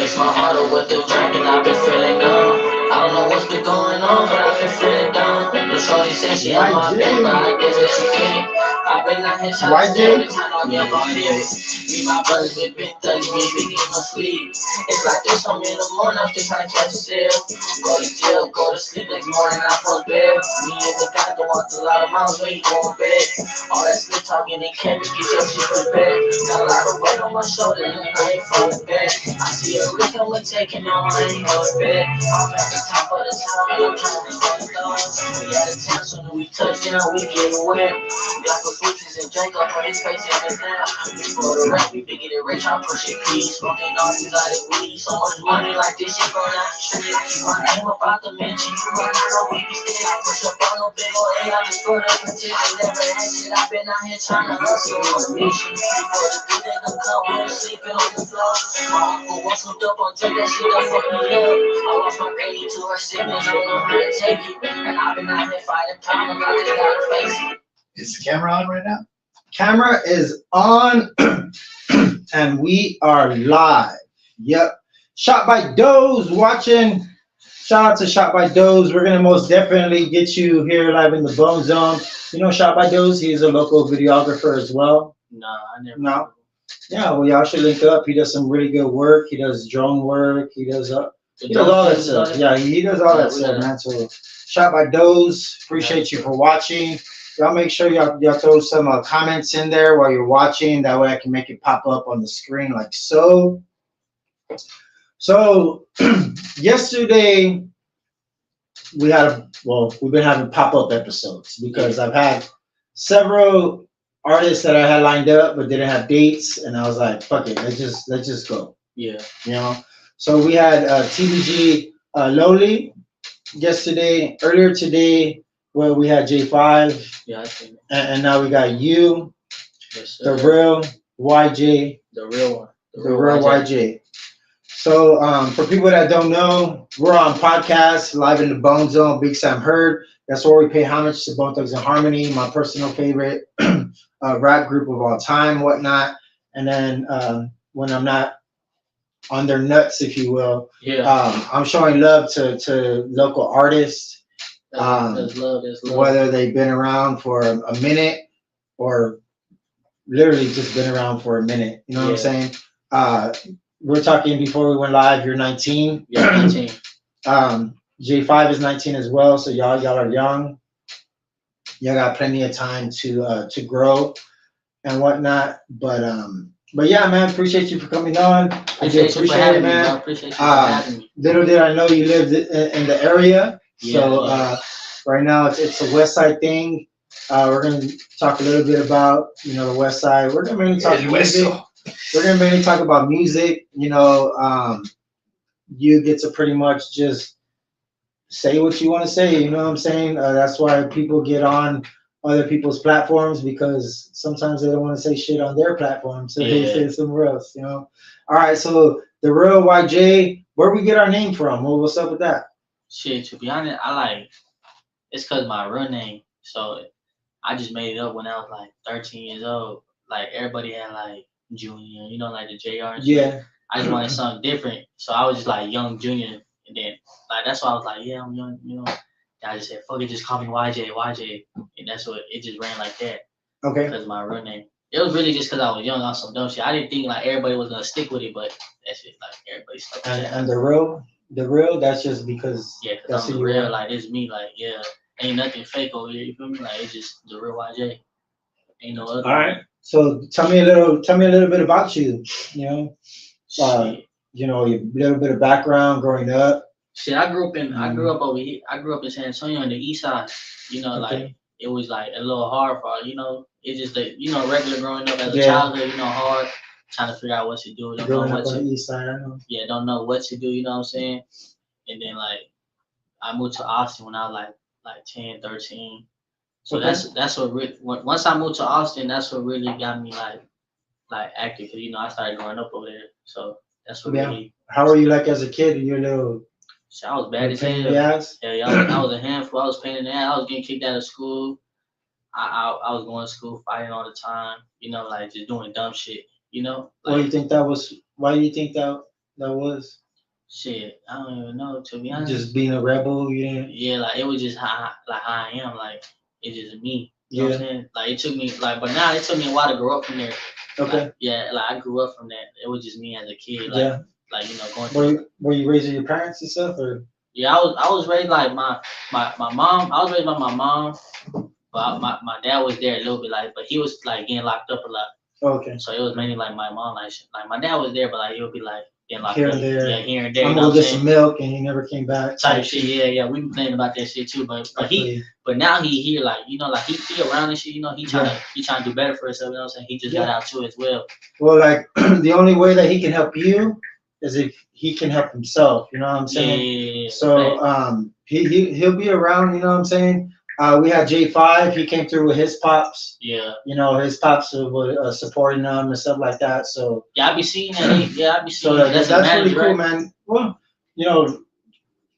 Mix my heart up with the drink and I've been feeling gone. I don't know what's been going on, but I've been feeling down. The shorty said she on my bed, but I guess that she can't. I've been out here trying to stay every time I get on it. Me, my brothers been big thugs, been big in my sleep. It's like this on me in the morning, I'm just trying to catch a sale. Go to jail, go to sleep next morning, I fuck bed. Me and the guy don't walk a lot of miles when you go to bed. All that spit talking and can't get your shit prepared. Got a lot of weight on my shoulder and I ain't falling back. I see a risk I'm taking on, I ain't going back. I'm at the top of the town and I'm trying to stand on. We out of town, so when we touch down, we get wet. Black with switches and drink up on his face and his down. We go to rap, we been getting rich, I'm pushing peace. Smoking all these other weed, so much money like this shit going out the street. My name about the mansion, you run out of weed, still I push up on no big old A, I just go to pretend I never had shit. I've been out here trying to hustle on a mission. Before the good nigga come, we was sleeping on the floor. My uncle wants some dope on drink, that shit done fuck me up. I lost my granny to her sickness, don't know how to take it. And I've been out here fighting problems, I just gotta face it. Is the camera on right now? Camera is on and we are live. Yep. Shot by Doze watching. Shout out to Shot by Doze. We're gonna most definitely get you here live in the Bone Zone. You know Shot by Doze, he's a local videographer as well. No, I never. No. Yeah, well y'all should link up. He does some really good work. He does drone work. He does all that stuff. Yeah, he does all that stuff, man. So Shot by Doze. Appreciate you for watching. Y'all make sure y'all throw some comments in there while you're watching. That way I can make it pop up on the screen like so. So yesterday we've been having pop-up episodes because I've had several artists that I had lined up but didn't have dates, and I was like, fuck it, let's just go. Yeah. You know. So we had TBG Lowly yesterday. Earlier today, well, we had J5. Yeah, I think. And now we got you, Yes, the real YJ. The real one. The real YJ. So for people that don't know, we're on podcast, live in the Bone Zone, Big Sam Heard. That's where we pay homage to Bone Thugs and Harmony, my personal favorite rap group of all time, whatnot. And then when I'm not on their nuts, if you will, I'm showing love to local artists. There's love. Whether they've been around for a minute or literally just been around for a minute. You know what I'm saying? We're talking before we went live, you're 19. Yeah, 19. J5 is 19 as well, so y'all are young. Y'all got plenty of time to grow and whatnot. But yeah, man, appreciate you for coming on. I do appreciate it, man. Appreciate you for having me. Little did I know you lived in the area. So right now it's a West Side thing. We're gonna talk a little bit about the West Side. We're gonna mainly talk music. We're gonna mainly talk about music. You get to pretty much just say what you want to say. You know what I'm saying? That's why people get on other people's platforms, because sometimes they don't want to say shit on their platform, so they say it somewhere else. All right. So the real YJ, where we get our name from? What's up with that? Shit, to be honest, it's cause my real name. So I just made it up when I was like 13 years old. Like everybody had like Junior, like the JR and shit. Yeah. I just wanted something different. So I was just like Young Junior. And then like that's why I was like, yeah, I'm young, And I just said, fuck it, just call me YJ. And that's what it just ran like that. Okay. Because my real name. It was really just because I was young on some dumb shit. I didn't think like everybody was gonna stick with it, but that's just like everybody stuck with it. And the real, that's just because that's I'm real, like it's me, like ain't nothing fake over here, you feel me? Like it's just the real YJ. Ain't no other. All right. So tell me a little bit about you. A little bit of background growing up. Shit, I grew up over here. I grew up in San Antonio on the east side. Like it was like a little hard for it's just like regular growing up as a childhood, hard, trying to figure out what to do. Don't growing know what up on to the east side, I know. Yeah, don't know what to do, you know what I'm saying? And then like I moved to Austin when I was like 10, 13. So that's what once I moved to Austin, that's what really got me like active, because I started growing up over there. So that's what really. How were you like as a kid? You little. So I was bad as hell. Yeah, I was a handful. I was pain in the ass. I was getting kicked out of school. I was going to school fighting all the time. Like just doing dumb shit. Why do you think that was? Why do you think that that was? Shit, I don't even know, to be honest. Just being a rebel, you didn't? Yeah, like it was just how I am. Like it's just me. You know what I'm Yeah. saying? Like it took me but now it took me a while to grow up from there. Okay. Like, yeah, like I grew up from that. It was just me as a kid. Like Yeah. like going Were through. were you raised with your parents and stuff, or? Yeah, I was raised like my mom. I was raised by my mom, but my dad was there a little bit, like, but he was like getting locked up a lot. Okay. So it was mainly like my mom, like my dad was there, but like he'll be like getting locked Here up. and there. Yeah, here and there. I'm You know gonna what go I'm get some saying? milk, and he never came back. Type shit. Yeah, yeah. We been playing about that shit too, but now he here, like like he around and shit. He trying to do better for himself. You know what I'm saying? He just got out too as well. Well, like the only way that he can help you is if he can help himself. You know what I'm saying? Yeah. So he'll be around. You know what I'm saying? We had J5. He came through with his pops. Yeah. You know, his pops were supporting him and stuff like that. So yeah, I be seeing that. Yeah, I be seeing so that. that's really cool, right? man. Well, you know,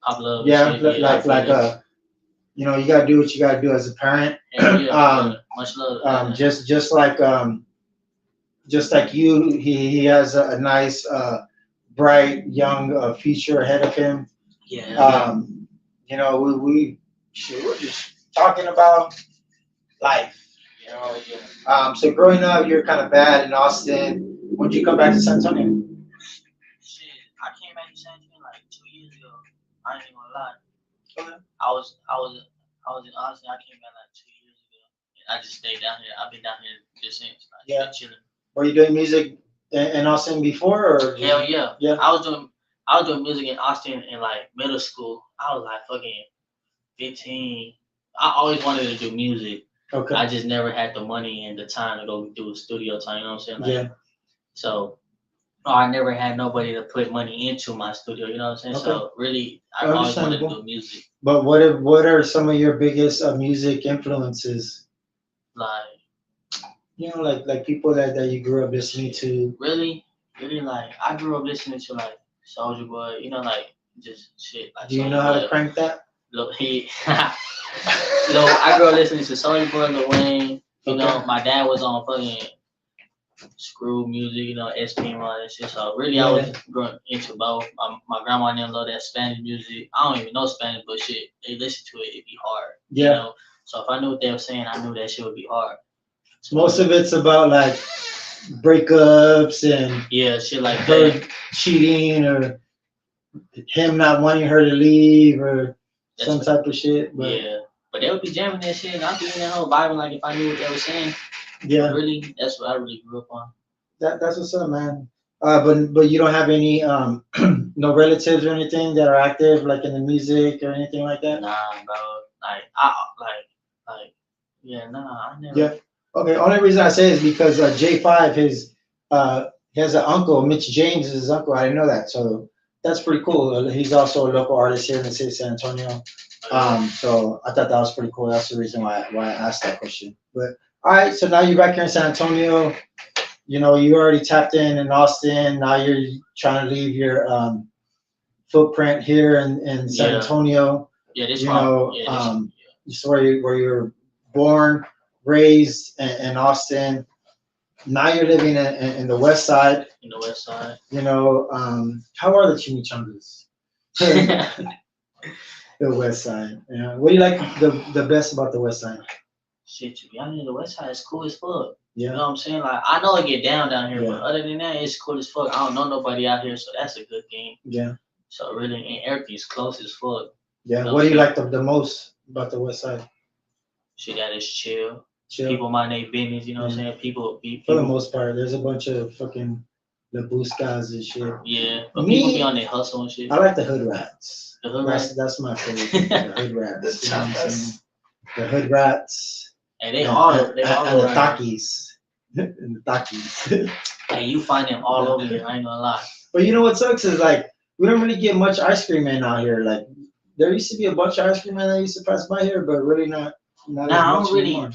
Pop love. yeah, And shit. like you know, you gotta do what you gotta do as a parent. Much love. Just like you, he has a nice, bright, young future ahead of him. Yeah. You know, we're just talking about life. You know. So growing up, you're kind of bad in Austin. When did you come back to San Antonio? Shit, I came back to San Antonio like 2 years ago. I ain't even gonna lie. Okay. I was in Austin. I came back like 2 years ago. And I just stayed down here. I've been down here just since. Like, Yeah. Chilling. Were you doing music in Austin before, or? Hell yeah. Yeah. I was doing music in Austin in like middle school. I was like fucking 15. I always wanted to do music. Okay. I just never had the money and the time to go do studio time. You know what I'm saying? Like, Yeah. So I never had nobody to put money into my studio. You know what I'm saying? Okay. So really, I always wanted to do music. But what are some of your biggest music influences? Like, you know, like people that you grew up listening to. Really, like I grew up listening to like Soldier Boy. You know, like just shit. Like Do you know how to crank that? Look, I grew up listening to Soldier Boy, Lil Wayne. You know, my dad was on fucking screw music, you know, SP and all that shit. So really, I was growing into both. My grandma didn't love that Spanish music. I don't even know Spanish, but shit, they listen to it, it'd be hard. Yeah. You know? So if I knew what they were saying, I knew that shit would be hard. So most of it's about like breakups and shit like her that. cheating or him not wanting her to leave or some type of shit. But but they would be jamming that shit, and I'd be in that whole vibing like if I knew what they were saying. Yeah. Really, that's what I really grew up on. That's what's up, man. But you don't have any no relatives or anything that are active like in the music or anything like that? Nah, bro. I never. Yeah. Okay. Only reason I say is because J5 he has an uncle, Mitch James is his uncle. I didn't know that, so that's pretty cool. He's also a local artist here in the city of San Antonio. So I thought that was pretty cool. That's the reason why I asked that question. But all right, so now you're back here in San Antonio. You know, you already tapped in Austin. Now you're trying to leave your footprint here in San Antonio. Yeah, this you know, this is where you're born, raised in Austin. Now you're living in the West Side. In the West Side. You know, how are the chimichangas? The West Side. Yeah. What do you like the best about the West Side? Shit, to be honest, the West Side is cool as fuck. Yeah. You know what I'm saying? Like, I know it get down here, but other than that, it's cool as fuck. I don't know nobody out here, so that's a good thing. Yeah. So really, and everything's close as fuck. Yeah. You know what do you like the most about the West Side? Shit, that is chill. People mind their business, you know what I'm saying? People for the most part, there's a bunch of fucking Labuskas and shit. Yeah, but people be on their hustle and shit. I like the hood rats. The hood rats? That's my favorite. The hood rats. You know what I'm saying? The hood rats. And they all and the Takis. And the Takis. Hey, you find them all over here, I ain't gonna lie. But you know what sucks is like we don't really get much ice cream man out here. Like there used to be a bunch of ice cream men that used to pass by here, but really not I don't really anymore.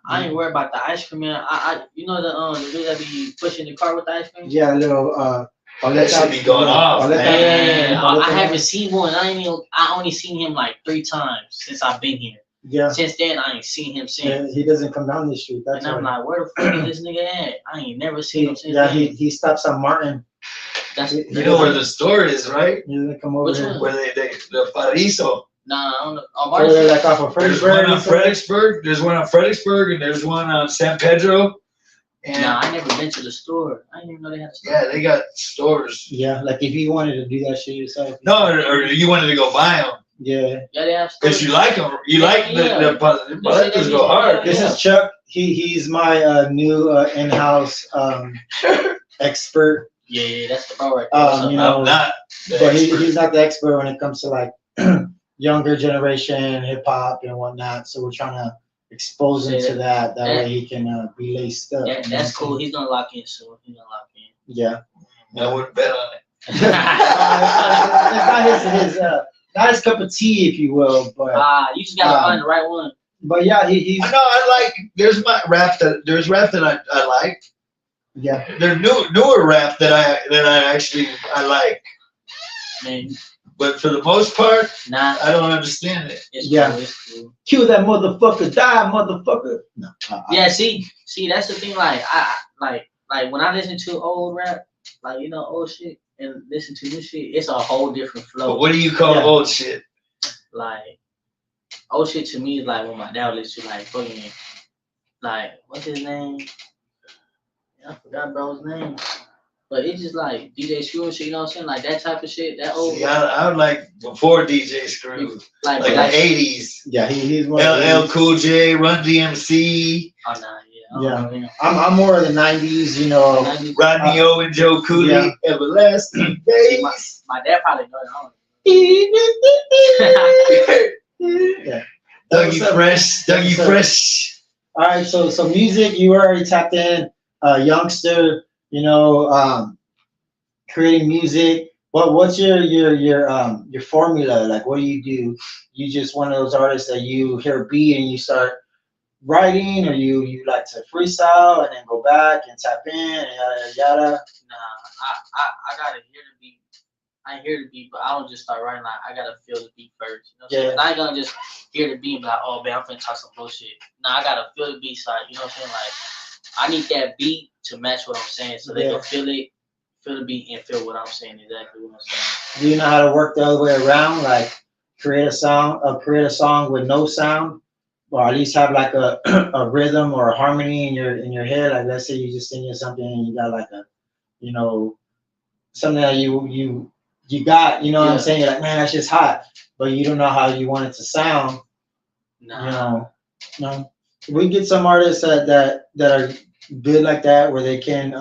I ain't worried about the ice cream man. You know the dude that be pushing the car with the ice cream? Yeah, a little that should be going off, man. I haven't seen one. I only seen him like 3 times since I've been here. Yeah. Since then, I ain't seen him since. Yeah, he doesn't come down the street. That's and I'm like, where the fuck is this nigga at? I ain't never seen him since. Yeah, he stops on Martin. You know where the store is, right? You gonna come over Which here? one? Where the Paradiso. Nah, I don't know. Oh, Over there, like off of There's Fredericksburg. one on Fredericksburg. There's one on Fredericksburg, and there's one on San Pedro. And Nah, I never been to the store. I didn't even know they had a store. yeah, they got stores. Yeah, like if you wanted to do that shit yourself. No, or you wanted to go buy them Yeah. Yeah, they have stores. because you like them. You like the Paletas go hard. This is Chuck. He's my new in-house expert. Yeah, that's the bro right there. You know, I'm not. but he's not the expert when it comes to like younger generation hip hop and whatnot. So we're trying to expose him to that. That way he can be laced up. That's cool. He's gonna lock in soon. He's gonna lock in. Yeah. I wouldn't bet on it. It's not his cup of tea, if you will. But you just gotta find the right one. But yeah, he's. I know. I like. There's rap that I like. Yeah. There's newer rap that I like. Man. But for the most part, Nah, I don't understand it. it's Yeah. cool, it's cool. Kill that motherfucker, die, motherfucker. No. Yeah, see, that's the thing. Like, like when I listen to old rap, like old shit, and listen to new shit, it's a whole different flow. But what do you call old shit? Like, old shit to me is like when my dad would listen to like fucking, like what's his name? I forgot bro's name. But it's just like DJ Screw and shit, you know what I'm saying? Like that type of shit, that old. See, I would like before DJ Screw, like the 80s. Yeah, he's one. LL Cool J, Run DMC. Oh nah, yeah. I'm more of the 90s, you know. Rodney O and Joe Cooley, Yeah. Everlasting Days. My dad probably knows it. Yeah. Dougie Fresh. All right, so music, you already tapped in. Youngster, creating music. What's your formula? Like, what do? You just one of those artists that you hear a beat and you start writing, or you like to freestyle and then go back and tap in and yada yada. Nah, I gotta hear the beat. I hear the beat, but I don't just start writing. Like I gotta feel the beat first. You know what I'm saying? I ain't gonna just hear the beat and be like, oh man, I'm finna talk some bullshit. Nah, I gotta feel the beat side. You know what I'm saying? Like I need that beat to match what I'm saying, so they can feel it, feel the beat, and feel what I'm saying exactly what I'm saying. Do you know how to work the other way around? Like create a song with no sound, or at least have like a rhythm or a harmony in your head. Like let's say you just singing something and you got like a, something that you got, what I'm saying? You're like, man, that's just hot, but you don't know how you want it to sound. Nah. No. We get some artists that are good like that, where they can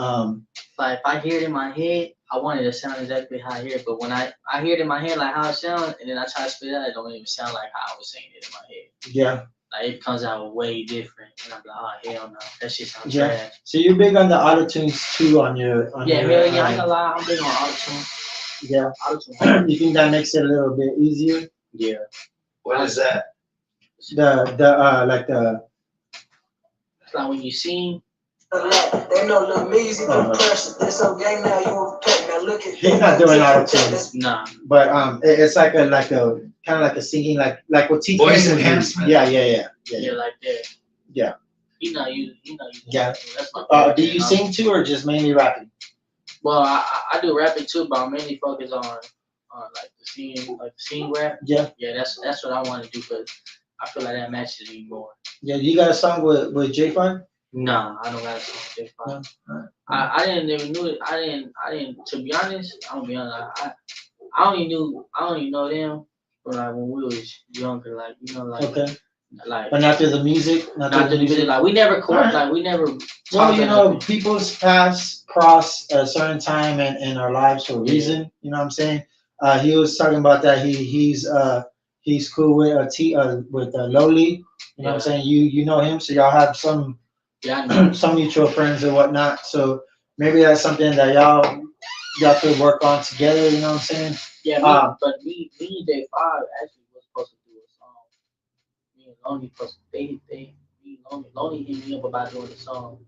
like if I hear it in my head, I want it to sound exactly how I hear it. But when I hear it in my head like how it sounds, and then I try to spit it out, it don't even sound like how I was saying it in my head. Yeah. Like it comes out way different, and I'm like, oh hell no, that shit sounds trash. So you're big on the auto tunes too on your. Hell yeah, I ain't gonna lie, I'm big on auto tune. Yeah. Auto-tune. You think that makes it a little bit easier? Yeah. What is that? Like when you sing. They know Lil Meezy the person. This whole game now you want to talk now. Look at he's not doing auto tune. Nah. But it's like a kind of like a singing like what T voice enhancement. Yeah, like that. Yeah. You know you. Yeah. That's my do you sing too, or just mainly rapping? Well, I do rapping too, but I mainly focus on like the scene rap. Yeah. Yeah, that's what I want to do, because I feel like that matches me more. Yeah, you got a song with J5? Nah, I don't got a song with J5. No. Right. I didn't even knew it. I didn't. To be honest, I'm gonna be honest. I only know them, but like when we was younger, like Okay. Like, but not through the music, not through the music. Like we never like we never. Well, people's paths cross at a certain time in our lives for a reason. You know what I'm saying? He was talking about that. He's cool with Loli. You know what I'm saying? You know him, so y'all have some some mutual friends and whatnot. So maybe that's something that y'all could work on together. You know what I'm saying? Yeah, but me and J5 actually was supposed to do a song. Me and Lonely supposed to Lonely hit me up about doing the song,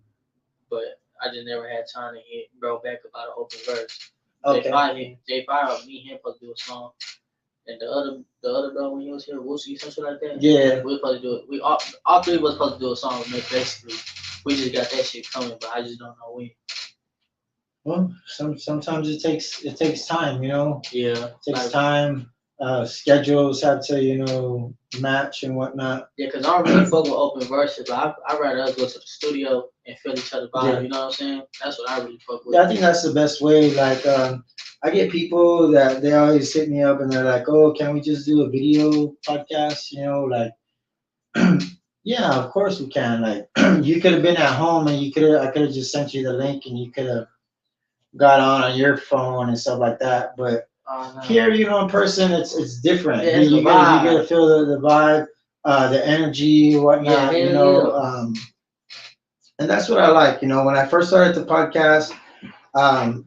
but I just never had time to hit bro back about an open verse. Okay. J5 me and him supposed to do a song. And the other bro when he was here, Woosie, something like that. Yeah. We were supposed to do it. We all three of us supposed to do a song with me basically. We just got that shit coming, but I just don't know when. Well, sometimes it takes time, Yeah, It takes like time. Schedules have to, match and whatnot. yeah, cause I don't really fuck with open verses, but I rather us go to the studio and feel each other vibe. Yeah. You know what I'm saying? That's what I really fuck with. Yeah, I think that's the best way. Like, I get people that they always hit me up and they're like, "Oh, can we just do a video podcast?" Like, yeah, of course we can. Like, you could have been at home and I could have just sent you the link and you could have got on your phone and stuff like that. But Oh no. here, in person, it's different. Yeah, it's the You get to feel the vibe, the energy, Yeah, whatnot. hell yeah. And that's what I like. When I first started the podcast,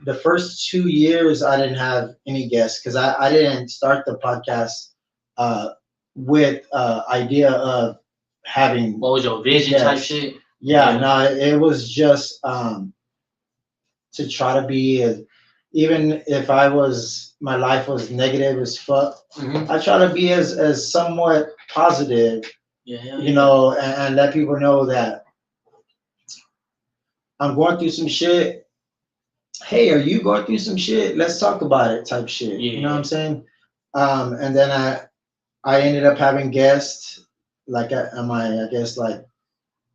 the first 2 years I didn't have any guests because I didn't start the podcast uh, with idea of having What was your vision type guests. shit? Yeah, Yeah. no, it was just to try to be even if my life was negative as fuck, Hmm. I try to be as somewhat positive, Yeah, hell and let people know that I'm going through some shit. Hey, are you going through some shit? Let's talk about it, type shit. You know what yeah. I'm saying? And then I ended up having guests like at my, I guess, like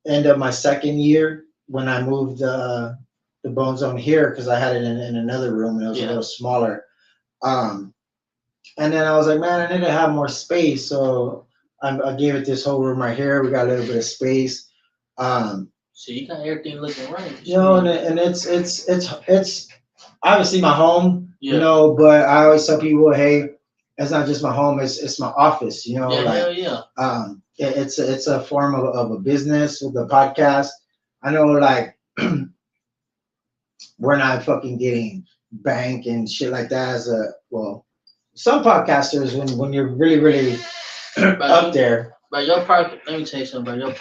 end of my second year when I moved the BoneZone here because I had it in another room and it was a Yeah. little smaller. Um, and then I was like, man, I need to have more space, so I gave it this whole room right here. We got a little bit of space. Um, So you got everything looking right. and it's obviously my home, Yeah. but I always tell people, hey, it's not just my home, it's my office, Yeah, like hell yeah. it's a form of a business with the podcast. I know, like, we're not fucking getting bank and shit like that as a, well, some podcasters when you're really really up there. But your podcast, let me tell you something, bro. Your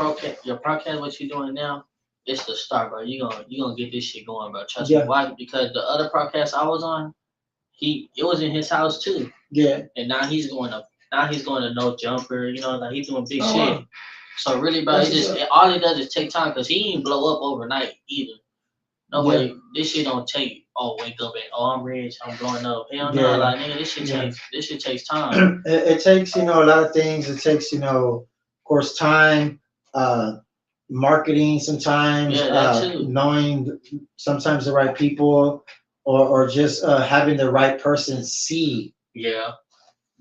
podcast, what you doing now, it's the start, bro. You gonna get this shit going, bro. Trust me. Yeah. Why? Because the other podcast I was on, it was in his house too, Yeah. and now he's going up. Now he's going to No Jumper. Like he's doing big Oh, shit. wow. So really, bro, That's it what's just up. all it does is take time because he ain't blow up overnight either. No Yeah. way. This shit don't take. Oh, wake up and I'm rich. I'm blowing up. Hell no, Yeah. like nigga, this shit Yeah. takes. This shit takes time. It takes, a lot of things. It takes, of course, time, marketing sometimes, Yeah, that too. knowing sometimes the right people, or just having the right person see Yeah,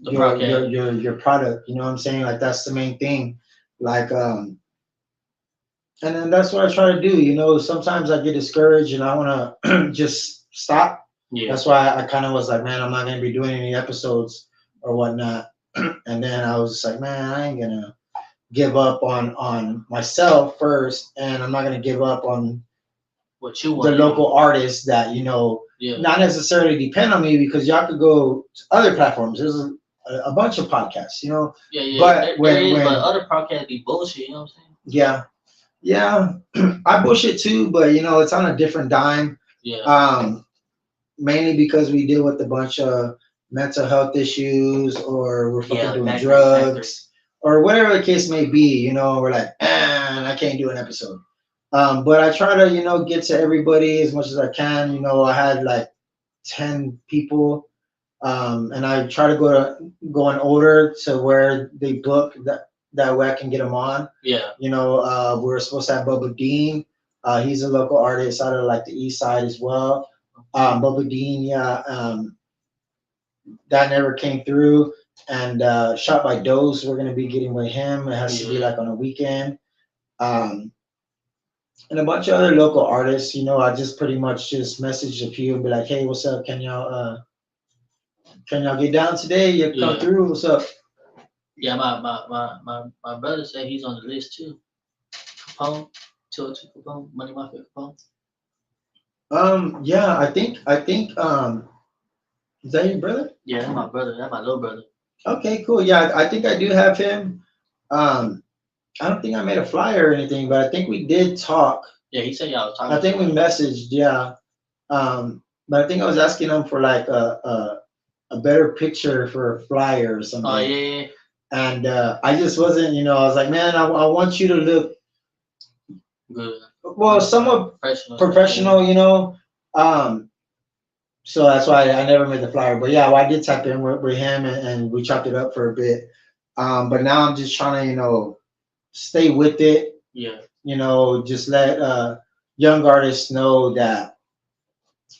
the your podcast. your product. You know what I'm saying? Like, that's the main thing. Like, and then that's what I try to do. Sometimes I get discouraged and I want to just stop. Yeah. That's why I kind of was like, man, I'm not gonna be doing any episodes or whatnot. And then I was just like, man, I ain't gonna give up on myself first, and I'm not gonna give up on What you the want? local artists that Yeah. not necessarily depend on me, because y'all could go to other platforms. There's a bunch of podcasts, Yeah, yeah. But there is, but other podcasts be bullshit. You know what I'm saying? Yeah, yeah, I bullshit too, but it's on a different dime. Yeah. Mainly because we deal with a bunch of mental health issues, or we're fucking doing exactly, drugs, or whatever the case may be. We're like, man, I can't do an episode. But I try to, get to everybody as much as I can. I had like 10 people, and I try to go in order to where they book, that way I can get them on. Yeah. We're supposed to have Bubba Dean. He's a local artist out of like the east side as well. Bubba Dean, yeah, that never came through. And Shot by Dose, we're gonna be getting with him. It has to be like on a weekend. And a bunch of other local artists. I just pretty much just message a few and be like, hey, what's up? Can y'all get down today? You come through? What's up? Yeah, my brother said he's on the list too. Capone, 202 Capone, Money Mafia Capone. Yeah, I think, is that your brother? Yeah, that's my brother. That's my little brother. Okay, cool. Yeah, I think I do have him. I don't think I made a flyer or anything, but I think we did talk. Yeah, he said y'all was talking. I think we messaged, yeah. But I think I was asking him for like a better picture for a flyer or something. Oh yeah. And I just wasn't, I was like, man, I want you to look good. Well, somewhat professional. So that's why I never made the flyer. But yeah, well, I did tap in with him and we chopped it up for a bit. But now I'm just trying to, stay with it. Yeah. Just let young artists know that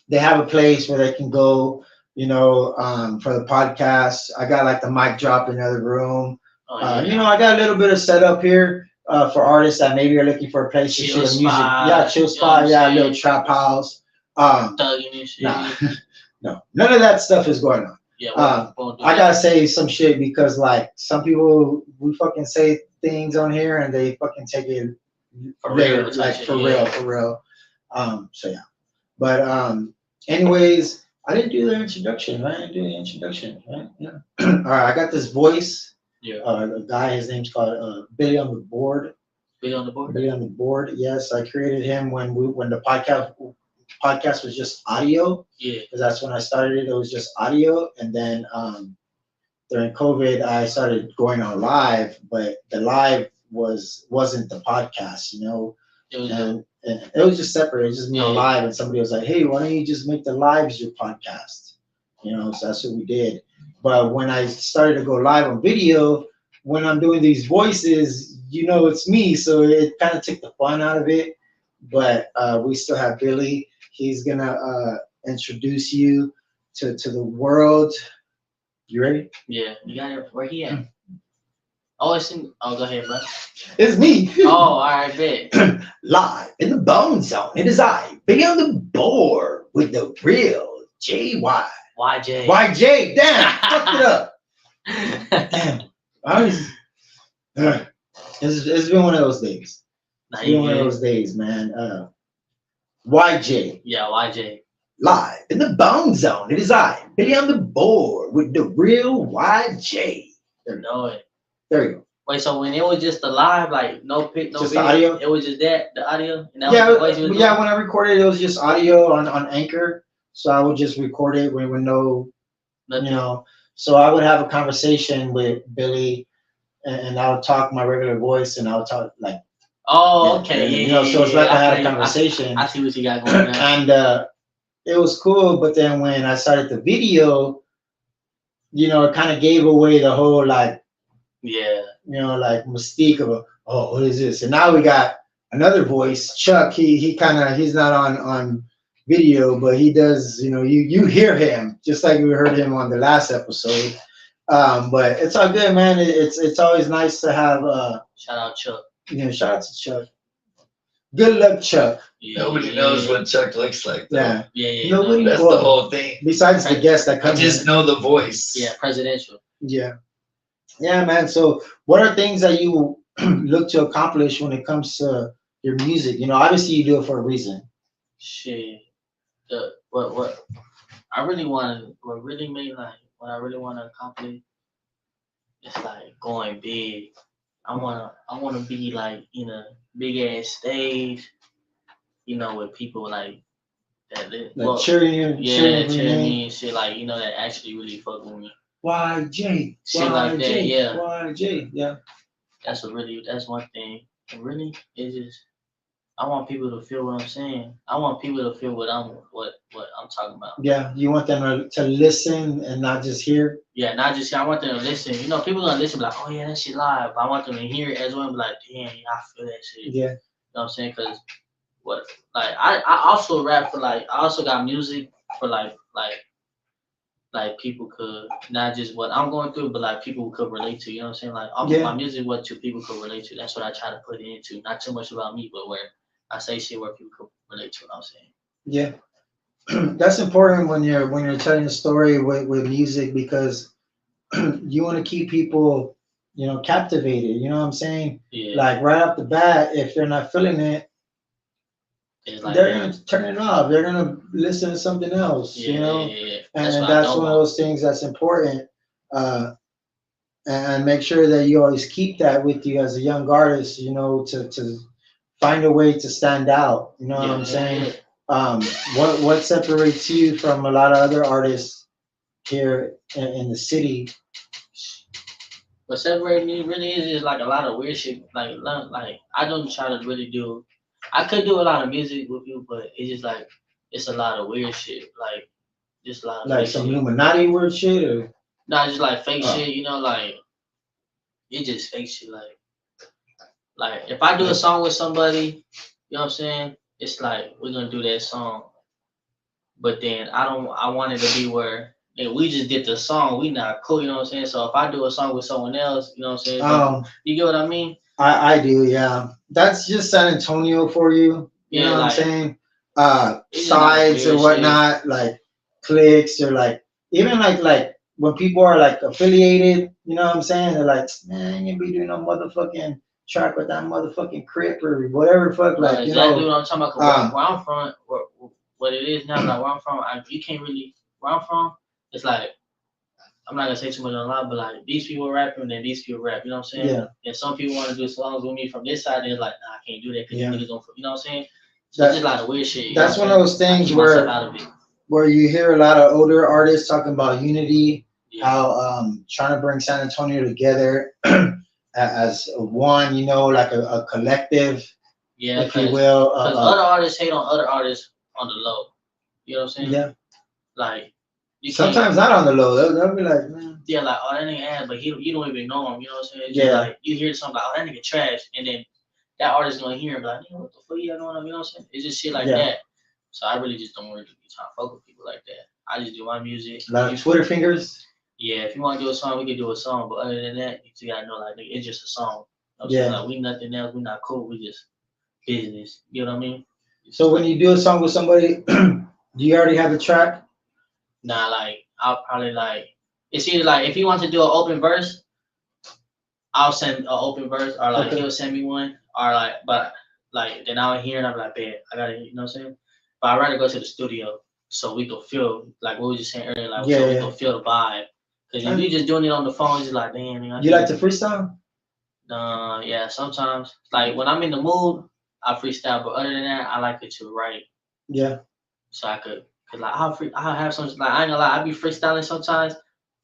they have a place where they can go, for the podcast. I got like the mic drop in the other room. Oh yeah. I got a little bit of setup here for artists that maybe are looking for a place to Chill share music. spot, Yeah, chill you know what spot. I'm Yeah, a saying? little trap house. Thugging and shit. Nah, no, none of that stuff is going on. Yeah, won't do I that. gotta say some shit because like some people we fucking say things on here and they fucking take it For there, real, like touch it, for yeah. real, for real. So yeah. But anyways, I didn't do the introduction, right? I didn't do the introduction, right? Yeah. All right, I got this voice. Yeah. A guy, his name's called Billy on the Board. Billy on the board. Billy on the Board. Yes, I created him when the podcast was just audio. Yeah. Because that's when I started it. It was just audio, and then during COVID, I started going on live, but the live wasn't the podcast, It was and it was just separate. It was just me on Yeah. live, and somebody was like, "Hey, why don't you just make the lives your podcast?" So that's what we did. But when I started to go live on video, when I'm doing these voices, it's me, so it kind of took the fun out of it. But we still have Billy. He's gonna introduce you to the world. You ready? Yeah. You got it. Where he at? Oh, it's in. Oh, go ahead, bro. It's me. Oh, all right, bet. Live in the Bone Zone. It is I, Billy on the Board with the real JY. YJ. YJ, damn, fucked it up. Damn. I was, it's been one of those days. Nah, It's been you one of good. those days, man. YJ, Yeah, YJ. live in the Bone Zone. It is I, Billy on the Board with the real YJ. Know it. There you go. Wait, so when it was just the live, like no pic, no Just the video, audio? it was just the audio, and that Yeah, was the voice you was yeah. doing? When I recorded, it was just audio on Anchor, so I would just record it with no, Nothing. So I would have a conversation with Billy, and I would talk my regular voice, and I would talk like, Oh, okay, yeah, so it's like I had a feel you. conversation, I see what you got going on. and it was cool. But then when I started the video, it kind of gave away the whole like, Yeah. like mystique of oh, what is this? And now we got another voice, Chuck. He's not on video, but he does. You hear him just like we heard him on the last episode. But it's all good, man. It's always nice to have. Shout out Chuck. Shout out to Chuck. Good luck, Chuck. Yeah, Nobody knows what Chuck looks like. Though. Yeah. Yeah. Nobody- That's Well, the whole thing. Besides the guest that I comes. just in. know the voice. Yeah, presidential. Yeah. Yeah, man. So, what are things that you look to accomplish when it comes to your music? Obviously you do it for a reason. Shit. What I really want, what really made like what I really want to accomplish, it's like going big. I wanna be like in a big ass stage, with people like that. Cheering you, Yeah, for cheering your name. me and shit, like that actually really fuck with me. YJ, Shit like that, yeah. YJ, yeah. That's one thing. And really, it's just I want people to feel what I'm saying. I want people to feel what I'm talking about. Yeah, you want them to listen and not just hear. Yeah, not just I want them to listen. People gonna listen, be like, oh yeah, that shit live. But I want them to hear it as well, and be like, damn, yeah, I feel that shit. Yeah. You know what I'm saying? Cause I also rap for I also got music for like people could not just what I'm going through, but like people could relate to. You know what I'm saying? Like my music, what two people could relate to. That's what I try to put it into. Not too much about me, but where I say shit where people could relate to what I'm saying. Yeah. That's important when you're telling a story with music because you want to keep people, captivated. You know what I'm saying? Yeah. Like right off the bat, if they're not feeling it, Like they're gonna turn it off. They're gonna listen to something else. Yeah. And that's one of those things that's important. And make sure that you always keep that with you as a young artist. To find a way to stand out. You know what I'm saying? What separates you from a lot of other artists here in the city? What separates me really is just like a lot of weird shit. Like I don't try to really do. I could do a lot of music with you, but it's just like it's a lot of weird shit. Like Just a lot of Like fake some shit. Illuminati word shit, or Not just like fake Oh. shit, you know, like it just fake shit. Like if I do a song with somebody, you know what I'm saying? It's like we're gonna do that song, but then I want it to be where if we just did the song, we not cool, you know what I'm saying? So if I do a song with someone else, you know what I'm saying? You get what I mean? I do, yeah. That's just San Antonio for you. You know Yeah, what I'm like saying? it's just like Sides or weird shit. whatnot, like clicks or like even like when people are like affiliated, you know what I'm saying? They're like, man, you be doing no motherfucking track with that motherfucking crip or whatever the fuck, Right, like you exactly know. what I'm talking about. 'Cause where I'm from, what it is now, like where I'm from, you can't really where I'm from. It's like I'm not gonna say too much on line, but like these people rapping and then these people rap. You know what I'm saying? Yeah. And some people want to do songs with me from this side, and it's like, nah, I can't do that because Yeah. you niggas don't. You know what I'm saying? So it's just a lot of weird shit. You That's know one of those I things keep myself where out of it. where you hear a lot of older artists talking about unity, Yeah. how trying to bring San Antonio together as one, you know, like a collective, Yeah, if you will. because other artists hate on other artists on the low. You know what I'm saying? Yeah. Like you can't. Sometimes not on the low. They'll be like, man. Yeah, like oh that nigga ass, but you don't even know him. You know what I'm saying? It's Yeah. just like you hear something like oh that nigga trash, and then that artist gonna hear him like nigga what the fuck you know what I'm saying? It's just shit like Yeah. that. So I really just don't really be trying to fuck with people like that. I just do my music. A lot of Twitter fingers. Yeah, if you want to do a song, we can do a song. But other than that, you just gotta know like nigga, it's just a song. You know what I'm saying? Yeah. Like we nothing else. We not cool. We just business. You know what I mean? So when you do a song with somebody, do you already have a track? Nah, like I'll probably like it's either like if he wants to do an open verse, I'll send an open verse, or like Okay. he'll send me one, or like, but like then I'll hear and I'm like, bet I gotta, you know what I'm saying? But I'd rather go to the studio so we can feel like what we were just saying earlier, like so we can feel the vibe. Cause if you just doing it on the phone, it's just like, damn. You like to freestyle? Yeah, sometimes like when I'm in the mood, I freestyle. But other than that, I like it to write. Yeah. So I could, cause like I'll have some like I ain't gonna lie, I be freestyling sometimes.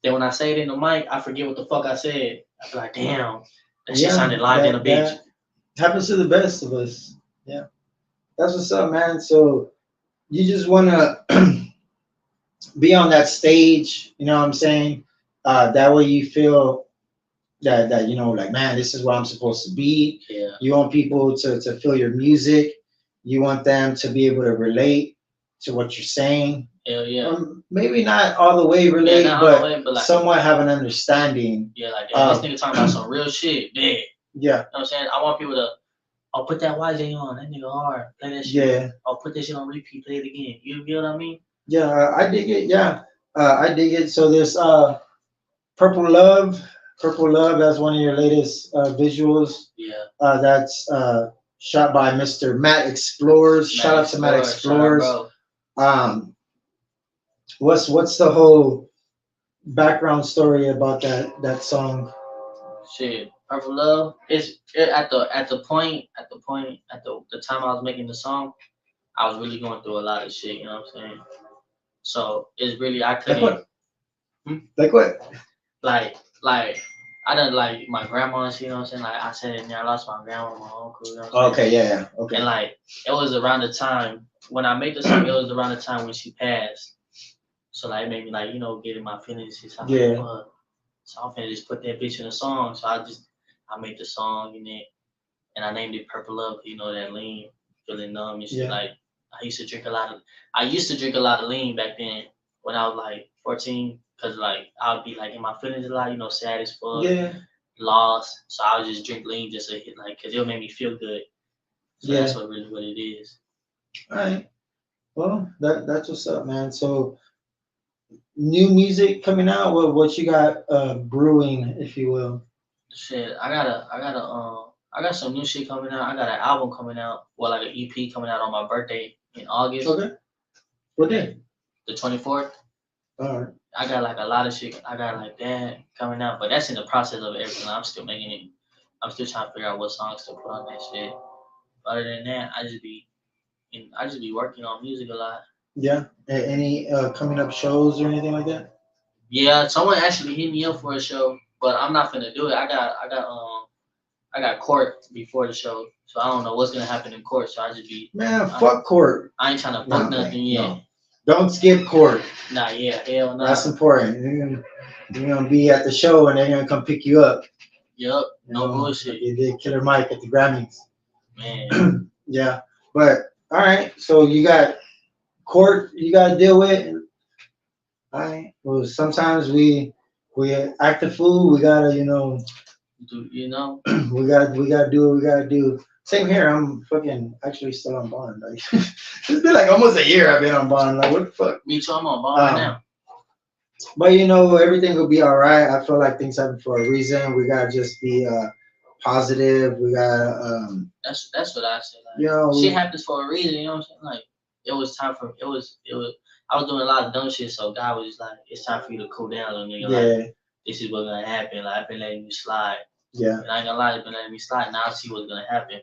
Then when I say it in the mic, I forget what the fuck I said. I be like, damn, that shit sounded live than a bitch. Happens to the best of us. Yeah. That's what's up, man. So you just wanna be on that stage, you know what I'm saying? That way you feel that you know, like, man, this is where I'm supposed to be. Yeah. You want people to feel your music. You want them to be able to relate to what you're saying. Hell yeah. Maybe not all the way relate, but like, somewhat have an understanding. Yeah, like this nigga talking about some real shit. Yeah. You Yeah. know what I'm saying? I want people to, oh, put that YJ on. That nigga hard. Play that shit. Yeah. Oh, put that shit on repeat. Play it again. You get what I mean? Yeah, I dig it. Yeah, I dig it. So there's Purple Love. Purple Love. That's one of your latest visuals. Yeah. That's shot by Mr. Matt Explores. Shout out to Matt Explores. What's the whole background story about that song? Shit, Purple Love. At the time I was making the song, I was really going through a lot of shit. You know what I'm saying? So it's really I couldn't. Like what? Like I done like my grandma's. You know what I'm saying? Like I said in there, I lost my grandma, my uncle. You know what I'm saying? Okay, yeah, okay. And like it was around the time when I made the song. It was around the time when she passed. So like it made me like get in my feelings. So I'm like, fuck. So I'm finna just put that bitch in a song. So I made the song and I named it Purple Love. You know that lean, feeling numb and shit. Yeah. Like I used to drink a lot of lean back then when I was like 14. Cause like I would be like in my feelings a lot, sad as fuck, lost. So I would just drink lean just to hit cause it'll make me feel good. So that's what it is. All right. Well, that's what's up, man. So new music coming out. What you got brewing, if you will? Shit, I got some new shit coming out. I got an album coming out. Well, like an EP coming out on my birthday in August. Okay. What day? The 24th. All right. I got like a lot of shit. I got like that coming out, but that's in the process of everything. I'm still making it. I'm still trying to figure out what songs to put on that shit. Other than that, I just be working on music a lot. Yeah. Any coming up shows or anything like that? Yeah, someone actually hit me up for a show, but I'm not finna do it. I got court before the show, so I don't know what's gonna happen in court. So I just be fuck court. I ain't trying to book nothing yet. Don't skip court. Nah, yeah, hell no. That's important. You're gonna be at the show and they're gonna come pick you up. Yup, no You know, bullshit. like they did Killer Mike at the Grammys. Man, Yeah, but all right. So you got court you got to deal with. All right. Well, sometimes we act the fool. We gotta you know, we gotta do what we gotta do. Same here. I'm fucking actually still on bond. Like it's been like almost a year I've been on bond. Like what the fuck? me too, I'm on ball right now. But everything will be all right. I feel like things happen for a reason. We gotta just be positive. We gotta That's what I said. Like, shit happens for a reason, you know what I'm saying? Like, it was time for, I was doing a lot of dumb shit, so God was just like, it's time for you to cool down, little nigga. yeah, Like, this is what's gonna happen. Like, I've been letting you slide. yeah, And I ain't gonna lie, it's been letting me slide. Now I see what's gonna happen.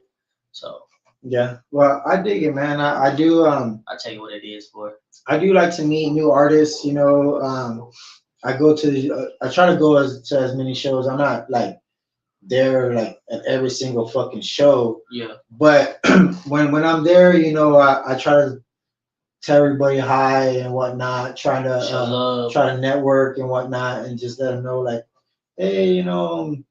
So, yeah. Well, I dig it, man. I do I tell you what it is for. I do like to meet new artists. I go to I try to go to as many shows. I'm not like there like at every single fucking show. Yeah. But when I'm there, I try to tell everybody hi and whatnot. Try to network and whatnot, and just let them know like, hey, I'm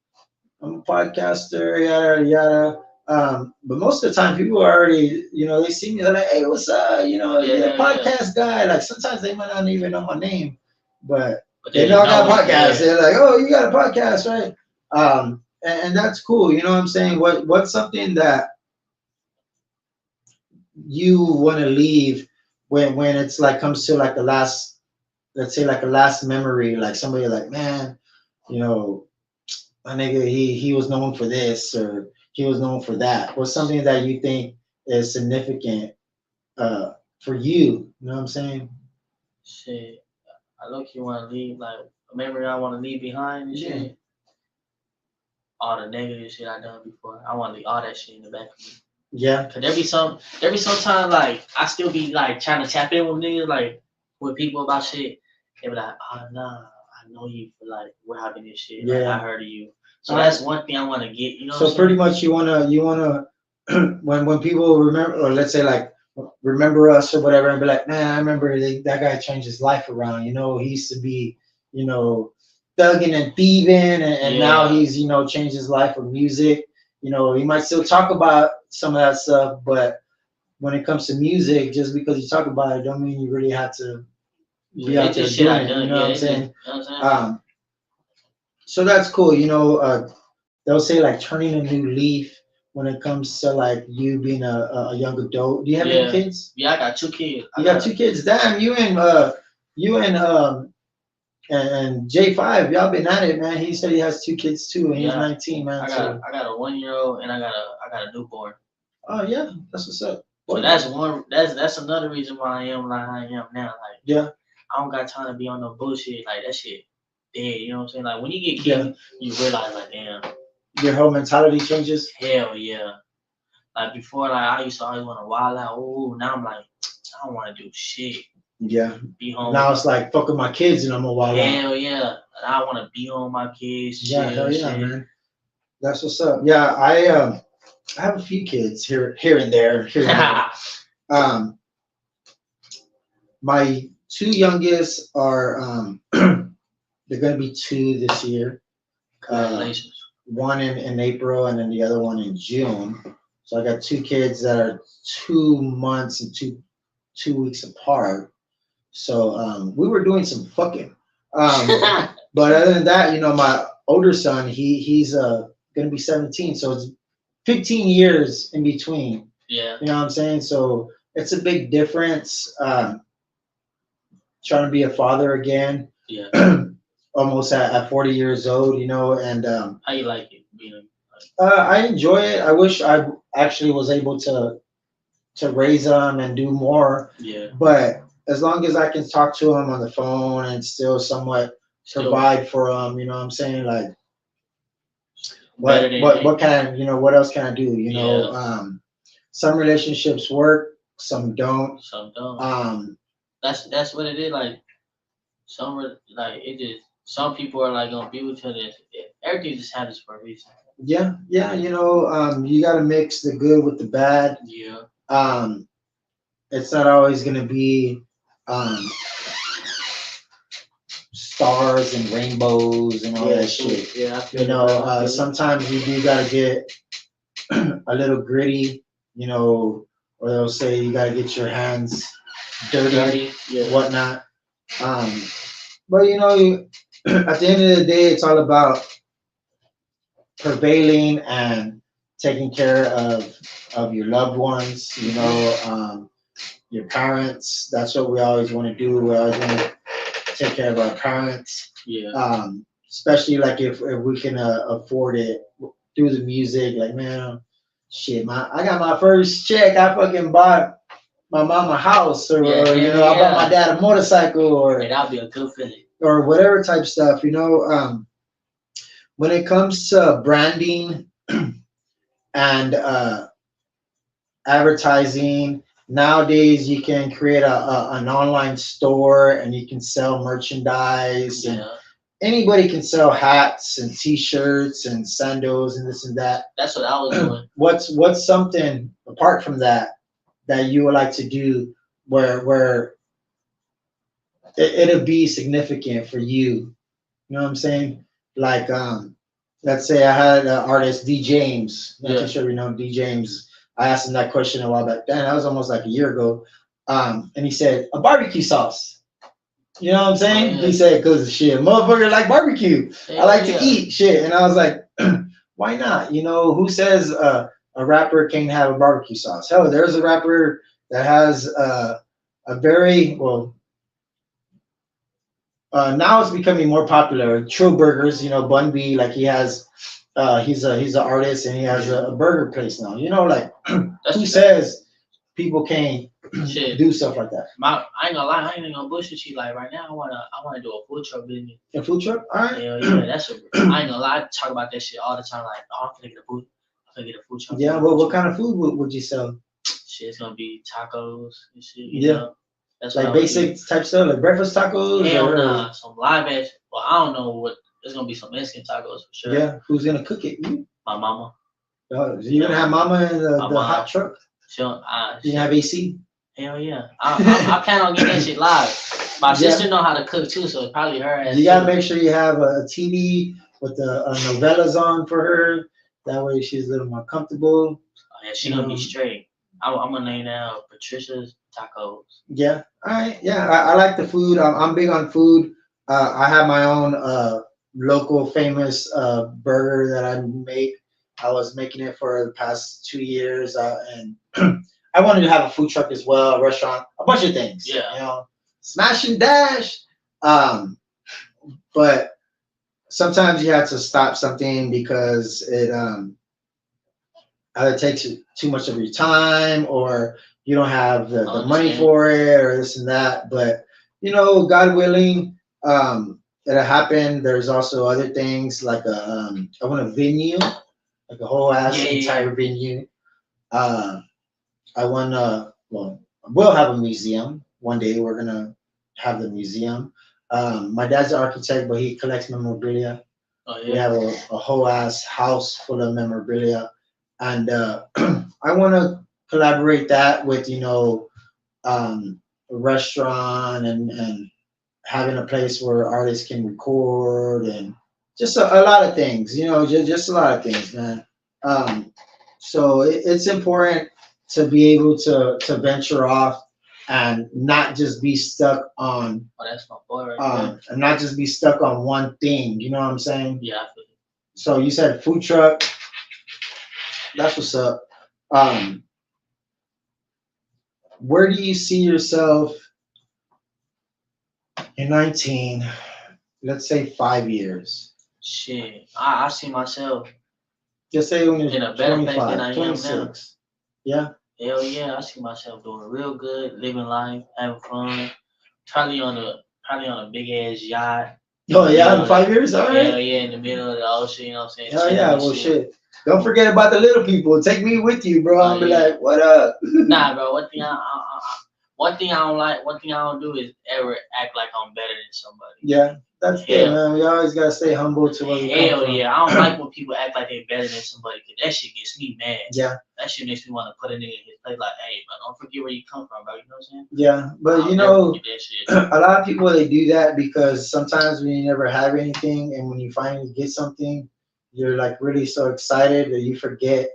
a podcaster, yada yada. But most of the time, people are already, they see me, they're like, hey, what's up? You're a podcast guy. Like sometimes they might not even know my name, but they know I got a podcast. They're like, oh, you got a podcast, right? And that's cool. You know what I'm saying? What's something that you want to leave when it's like comes to like the last, let's say like a last memory, like somebody like, man, my nigga, he was known for this or he was known for that. What's something that you think is significant for you? You know what I'm saying? Shit, I look, you want to leave like a memory I want to leave behind and shit. Yeah. All the negative shit I done before, I want to leave all that shit in the back of me. Yeah. Cause there be sometime like I still be like trying to tap in with niggas like with people about shit. They be like, oh nah, I know you for like robbing this shit. Like, Yeah. I heard of you. So that's one thing I want to get. You know. So pretty much you wanna when people remember, or let's say like remember us or whatever, and be like, man, I remember that guy changed his life around. He used to be thugging and thieving, and now he's changed his life with music. He might still talk about some of that stuff, but when it comes to music, just because you talk about it, don't mean you really have to be out there doing it. You know what I'm saying? So that's cool. They'll say like turning a new leaf when it comes to like you being a young adult. Do you have any kids? Yeah, I got 2 kids. You got 2 kids. Damn, you and J5, y'all been at it, man. He said he has 2 kids too, and he's 19, man. I got a 1-year-old and I got a newborn. Oh yeah, that's what's up. So that's another reason why I am like I am now. Like yeah, I don't got time to be on no bullshit like that shit. Dead, you know what I'm saying? Like when you get kids, you realize like damn. Your whole mentality changes. Hell yeah. Like before, like I used to always want to wild out. Oh, now I'm like I don't want to do shit. Yeah. Be home. Now it's like fuck with my kids and I'm gonna wild out. Hell yeah. I want to be home with my kids. Yeah, hell yeah, man. That's what's up. Yeah, I have a few kids here and there. My 2 youngest are they're gonna be 2 this year. Congratulations. One in April and then the other one in June. So I got 2 kids that are 2 months and two weeks apart. So we were doing some fucking. But other than that, my older son, he's gonna be 17, so it's 15 years in between. Yeah. You know what I'm saying? So it's a big difference. Trying to be a father again. Yeah. Almost at 40 years old, and how you like it being I enjoy it. I wish I actually was able to raise them and do more. Yeah. But as long as I can talk to them on the phone and still somewhat provide for them, you know what I'm saying? Like what can I, what else can I do? Some relationships work, some don't. Some don't. That's what it is. Like some people are like gonna be with each other. Everything just happens for a reason. Yeah, you gotta mix the good with the bad. Yeah. It's not always gonna be um, stars and rainbows and all that shit. Yeah, I feel You know, it, bro. I feel it. sometimes you do gotta get a little gritty, you know, or they'll say you gotta get your hands dirty, Dirty, yeah. whatnot. Um, but you know, at the end of the day, it's all about prevailing and taking care of your loved ones. You know, your parents. That's what we always want to do. We always want to take care of our parents. Yeah. Especially like if we can afford it through the music. Like man, shit, I got my first check. I fucking bought my mom a house, or, Yeah, or, you yeah, know, I bought yeah. my dad a motorcycle, or Hey, that'd be a good feeling. or whatever type stuff. You know, when it comes to branding and advertising. Nowadays, you can create an online store and you can sell merchandise, and Yeah. anybody can sell hats and T-shirts and sandals and this and that. That's what I was doing. What's something apart from that you would like to do where it'll be significant for you? You know what I'm saying? Like let's say I had artist D James. Not Yeah. too sure you know D James. I asked him that question a while back. Then that was almost like a year ago. And he said a barbecue sauce. You know what I'm saying? Oh, yeah. He said, "Cause shit, motherfucker like barbecue. I like Yeah. to eat shit." And I was like, "Why not? You know, who says a rapper can't have a barbecue sauce? Hell, there's a rapper that has a very well. Now it's becoming more popular. True Burgers, you know, Bun B, like he has, he's an artist and he has a burger place now. You know, like That's who says people can't shit. do stuff like that? I ain't gonna lie, I ain't even gonna bullshit you. Like right now, I wanna do a food truck business. A food truck? All right. Hell yeah, that's a. I ain't gonna lie, I talk about that shit all the time. Like, oh, I'm gonna get a food. I'm gonna get a food truck. Yeah. Well, what kind of food would you sell? Shit, it's gonna be tacos and shit. Yeah. Know? That's what Like I would basic type stuff, like breakfast tacos? do. Hell or- nah, some live ass. Well, I don't know what. It's gonna be some Mexican tacos for sure. Yeah. Who's gonna cook it? You? My mama. You gonna have mama in the My hot mom. truck? She don't. You gonna have AC? Hell yeah. I plan on getting that shit live. My sister know how to cook too, so it's probably her ass. You gotta too. make sure you have a TV with the novellas on for her. That way she's a little more comfortable. Oh, yeah, she gonna be straight. I'm gonna name that Patricia's Tacos. Yeah. All right. Yeah. I like the food. I'm big on food. I have my own local famous burger that I make. I was making it for the past 2 years, and I wanted to have a food truck as well, a restaurant, a bunch of things. Yeah. You know, smash and dash. But sometimes you have to stop something because it either takes too much of your time or you don't have the money Understand. for it or this and that. But you know, God willing, it'll happen. There's also other things like I want a venue, like a whole ass Yeah, yeah, entire venue. I want we'll have a museum one day. We're gonna have the museum. My dad's an architect, but he collects memorabilia. Oh We yeah. have a whole ass house full of memorabilia, and I want to collaborate that with a restaurant and having a place where artists can record and just a lot of things. You know, just a lot of things, man. So it's important to be able to venture off and not just be stuck on Oh, that's my boy right there. and not just be stuck on one thing. You know what I'm saying? Yeah, I feel it. So you said food truck. That's what's up. Where do you see yourself in 19? Let's say 5 years. Shit, I see myself Just say when you're in a better place than 25, I am now. 26. Yeah. Hell yeah, I see myself doing real good, living life, having fun. Probably on a big ass yacht. Oh yeah, in 5 years. All Hell right. yeah, in the middle of the ocean. You know what I'm saying? Hell Chilling yeah. and Well, shit. Don't forget about the little people. Take me with you, bro. Oh, I'll be yeah. like, what up? Nah, bro. One thing I don't like. One thing I don't do is ever act like I'm better than somebody. Yeah, That's good, man. We always gotta stay humble to where we come Hell from. yeah, I don't like when people act like they're better than somebody, cause that shit gets me mad. Yeah. That shit makes me want to put a nigga in his place, like, hey, man, don't forget where you come from, bro. You know what I'm saying? Yeah, but I'll you never know, forget that shit. a lot of people they do that because sometimes when you never have anything and when you finally get something, you're like really so excited that you forget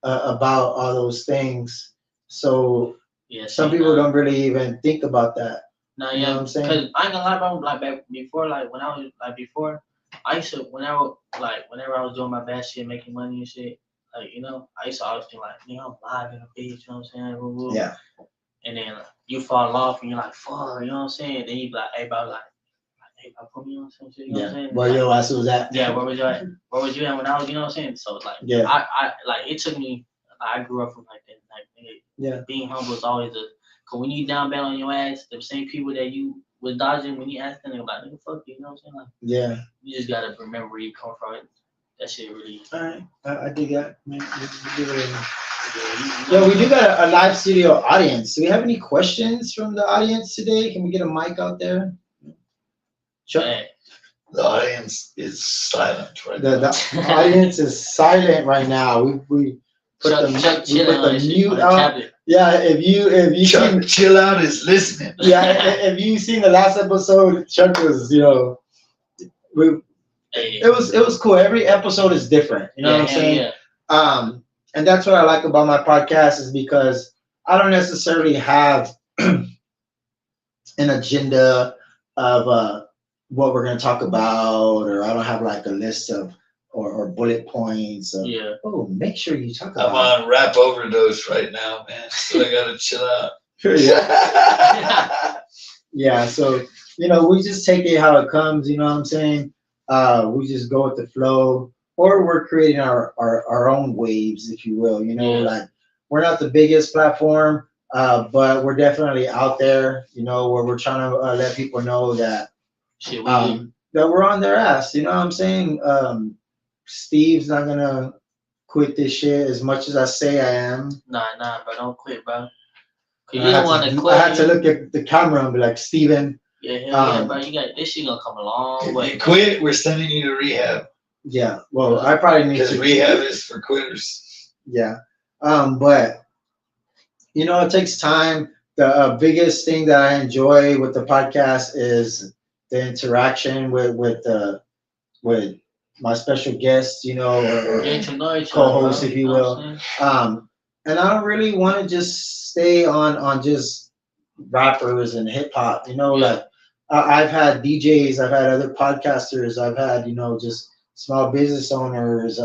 about all those things. So Yeah, some see, people don't really even think about that. nah, You know yeah, what I'm saying? cause I ain't gonna lie, bro. Like back before, like when I was like before, I used to whenever I was doing my bad shit, making money and shit. Like I used to always think like, I'm live in a bitch. You know what I'm saying? Woo, woo. Yeah. And then you fall off and you're like, fuck. You know what I'm saying? Then you be like, hey, bro, hey, bro, put me on some shit. You know what I'm saying? Where your ass was at? Yeah, where was you at? Where was you at when I was? You know what I'm saying? So like, Yeah. I like it took me. I grew up from like that. Like, nigga, Yeah. being humble is always a. Cause when you down bad on your ass, the same people that you was dodging when you asked them, they like, nigga, fuck you. You know what I'm saying? Like, Yeah. you just gotta remember where you come from. That shit really. All right. I dig that. Man, you give it a- Yeah, Yeah, we do got a live studio audience. Do we have any questions from the audience today? Can we get a mic out there? Sure. Man, The audience is silent right The, now. the audience is silent right now. We put Chuck, the Chuck we chilling put on the his mute on the out. tablet. Yeah, if you Chuck, seen chill out is listening. if you seen the last episode, Chuck was we Hey, it was cool. Every episode is different. You know what I'm hell saying? yeah. And that's what I like about my podcast is because I don't necessarily have an agenda of what we're gonna talk about, or I don't have like a list of or bullet points of Yeah. make sure you talk I'm about on rap overdose right now, man. So I gotta chill out. yeah. Yeah, so we just take it how it comes, you know what I'm saying? We just go with the flow, or we're creating our own waves, if you will. Yeah. Like we're not the biggest platform, but we're definitely out there, where we're trying to let people know that Shit, that we're on their ass, you know what I'm saying? Steve's not gonna quit this shit as much as I say I am. Nah, bro, don't quit, bro. Cause I you don't want to quit. I had to look at the camera and be like, Steven. Yeah, hell yeah, bro. You got this shit gonna come a long If way. you quit, we're sending you to rehab. Yeah, well, I probably need Because to. rehab is for quitters. Yeah, but it takes time. The biggest thing that I enjoy with the podcast is the interaction with my special guests, or Get to know each other, co-host, bro. if you will. And I don't really want to just stay on just rappers and hip hop. Like I've had DJs, I've had other podcasters, I've had just small business owners,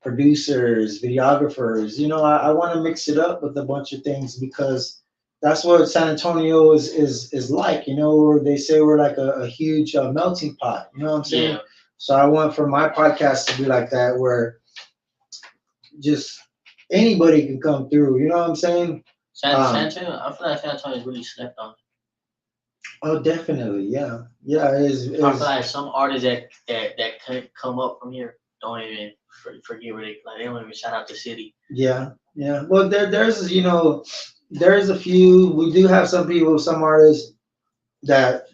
producers, videographers. I want to mix it up with a bunch of things because that's what San Antonio is like. Where they say we're like a huge melting pot. You know what I'm saying? Yeah. So I want for my podcast to be like that, where just anybody can come through. You know what I'm saying? San Antonio, I feel like San Antonio is really slept on. Oh, definitely, yeah, it is. I feel like some artists that come up from here don't even forget where they don't even shout out the city. Yeah. Well, there's a few. We do have some people, some artists that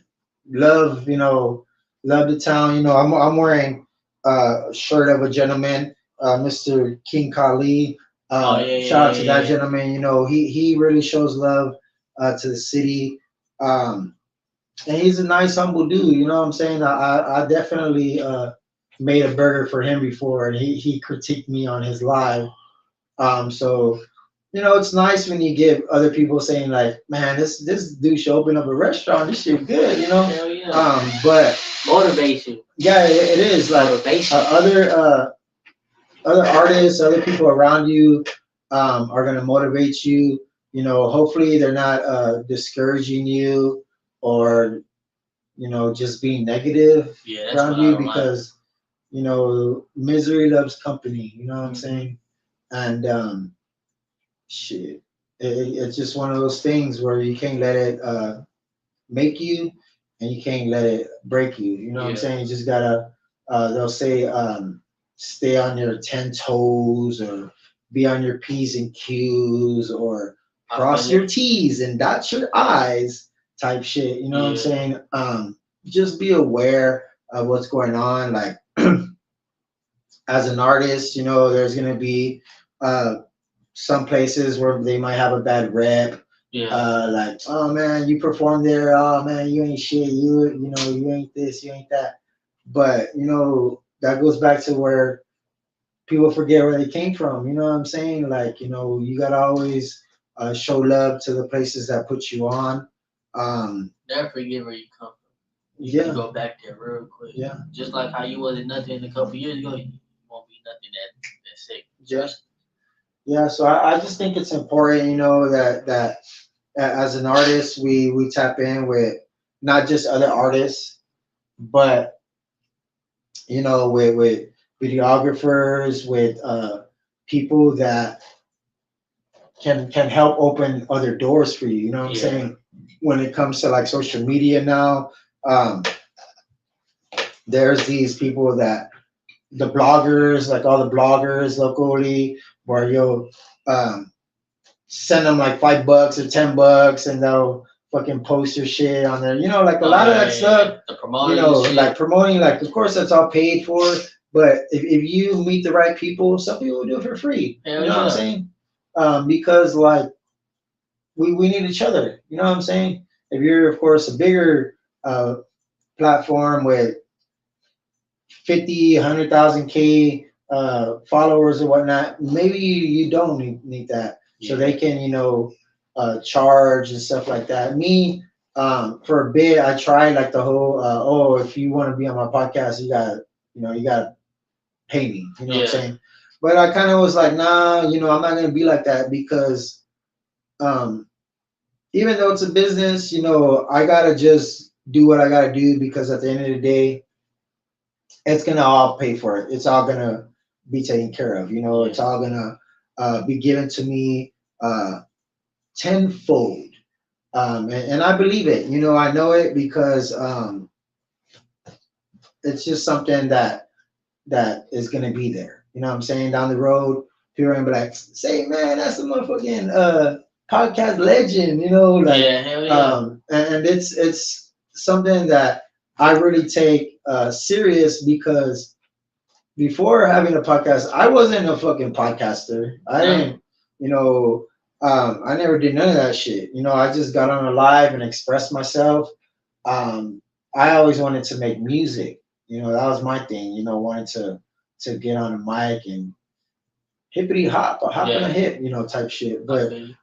love the town. I'm wearing a shirt of a gentleman, Mr. King Kali. Shout out to that gentleman. He really shows love to the city. And he's a nice, humble dude. You know what I'm saying? I definitely made a burger for him before, and he critiqued me on his live. So it's nice when you get other people saying like, man, this dude should open up a restaurant. This shit good, Hell yeah. But Motivation. yeah, it is like Motivation. Other artists, other people around you are gonna motivate you. Hopefully they're not discouraging you or just being negative around you because misery loves company. You know what I'm saying? And shit, it's just one of those things where you can't let it make you, and you can't let it break you. You know what I'm saying? You just gotta. They'll say stay on your 10 toes, or be on your P's and Q's, or cross your T's and dot your I's type shit. You know what I'm saying? just be aware of what's going on. Like as an artist, there's gonna be uh, some places where they might have a bad rep. Yeah. Like, oh man, you perform there. Oh man, you ain't shit. You ain't this. You ain't that. But that goes back to where people forget where they came from. You know what I'm saying? Like, you gotta always show love to the places that put you on. Never forget where you come from. You Yeah, can go back there real quick. yeah, Just like how you wasn't nothing a couple years ago, you won't be nothing that sick. yeah, yeah. So I just think it's important, that as an artist, we tap in with not just other artists, but with videographers, with people that can help open other doors for you. You know what I'm Yeah. saying? When it comes to like social media now, um, there's these people that the bloggers, like all the bloggers locally, where you'll um, send them like $5 or $10, and they'll fucking post your shit on there. Like a lot of that stuff. The promoting Like promoting, like of course that's all paid for, but if you meet the right people, some people will do it for free. Hell You know what I'm yeah. saying? Because like we need each other. You know what I'm saying? If you're of course a bigger uh, platform with 50, 100,000 K followers or whatnot, maybe you don't need that. So they can, charge and stuff like that. Me, for a bit, I tried like the whole, oh, if you want to be on my podcast, you got to pay me. You know what I'm Yeah. saying? But I kind of was like, nah, I'm not going to be like that because um, even though it's a business, I got to just do what I got to do because at the end of the day, it's gonna all pay for it. It's all gonna be taken care of. It's all gonna be given to me tenfold, and I believe it. I know it because it's just something that is gonna be there. You know what I'm saying? Down the road, people are gonna be like, "Say, man, that's the motherfucking podcast legend." Like, Yeah, hell yeah. And it's something that I really take serious because before having a podcast, I wasn't a fucking podcaster. I No. didn't, I never did none of that shit. I just got on a live and expressed myself. I always wanted to make music. That was my thing. Wanted to get on a mic and hippity hop, a hop and a Yeah. hip, type shit. I But feel you.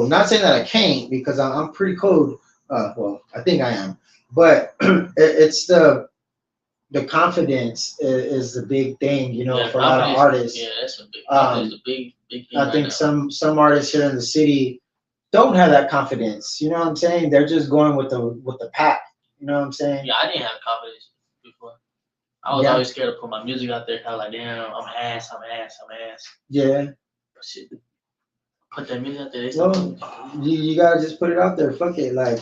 not saying that I can't because I'm pretty cold. Well, I think I am. But it's the confidence is the big thing, Yeah, for a lot of confidence. artists. Yeah, that's a big confidence. Um, A big thing I right think now. some artists here in the city don't have that confidence. You know what I'm saying? They're just going with the pack. You know what I'm saying? Yeah, I didn't have confidence before. I was Yeah, always scared to put my music out there. I was like, damn, I'm ass, I'm ass, I'm ass. yeah. But shit, put that music out there. They Well, still. you gotta just put it out there. Fuck it. Like,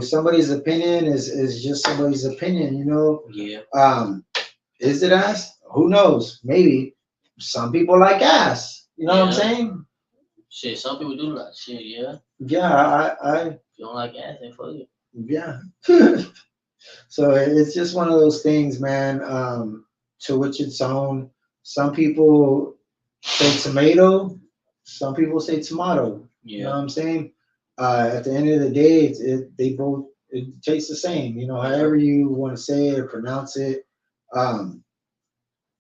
somebody's opinion is just somebody's opinion. Yeah. Is it ass? Who knows? Maybe some people like ass. You know what I'm Yeah. saying? Shit, some people do like shit. Yeah. Yeah, If you don't like ass, then fuck it. yeah. So it's just one of those things, man. To which its own. Some people say tomato, some people say tomato. You know Yeah. what I'm saying? At the end of the day, they both it tastes the same. However you want to say it or pronounce it. Um,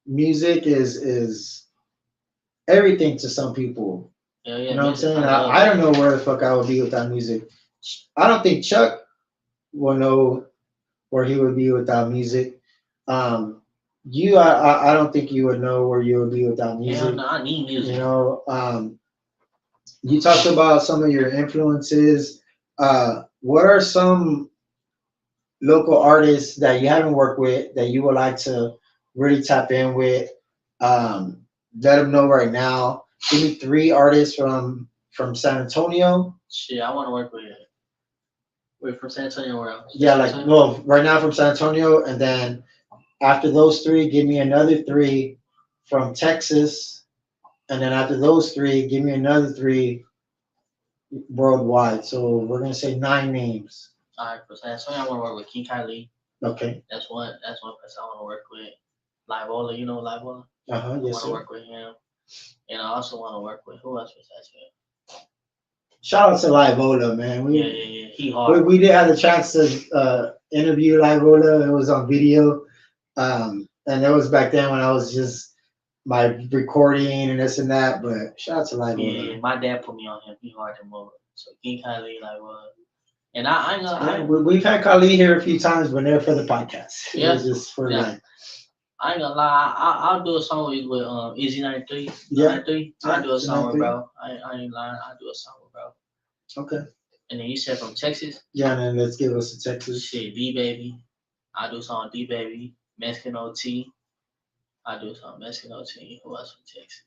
Music is everything to some people. Hell You yeah, know what I'm music. saying? I love I don't music. know where the fuck I would be without music. I don't think Chuck will know where he would be without music. Um, I don't think you would know where you would be without Hell music. no, I need You music. know, you talked about some of your influences. What are some local artists that you haven't worked with that you would like to really tap in with? Um, Let them know right now. Give me three artists from San Antonio. Shit, I want to work with it. Wait, from San Antonio where else? Yeah, San like Antonio? well, right now from San Antonio, and then after those three, give me another three from Texas, and then after those three, give me another three worldwide. So we're gonna say nine names. Alright, for that song I wanna work with King Kylie. Okay. That's one person I wanna work with. Livola, you know Livola? Uh-huh. I Yes, wanna sir. work with him. And I also wanna work with who else was that? Shout out to Livola, man. Yeah. He We, hard. we did have the chance to interview Livola. It was on video. And that was back then when I was just my recording and this and that. But shout out to Livola. Yeah, my dad put me on him. He hard to move. So King Kylie, Livola. And I ain't gonna Yeah, we've had Kali here a few times, but never for the podcast. Yeah. It was just for Yeah. like. I ain't gonna lie, I'll do a song with Easy 93. Yeah. 93. I'll do a song with 93. bro. I ain't lying, I'll do a song with bro. Okay. And then you said from Texas? Yeah, and then let's give us a Texas. Shit, D Baby. I'll do a song with D Baby. Mexican OT. I'll do a song with Mexican OT. Who else from Texas?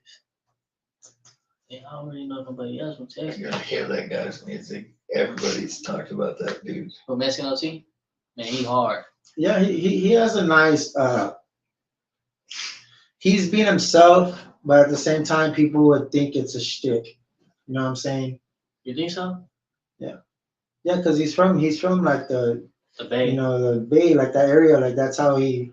Yeah, I don't really know nobody else from Texas. You're gonna hear that guy's music. Everybody's talked about that dude. From Mexican OT? Man, he hard. Yeah, he has a nice he's being himself, but at the same time people would think it's a shtick. You know what I'm saying? You think so? Yeah, because he's from like the Bay. the Bay, like that area, like that's how he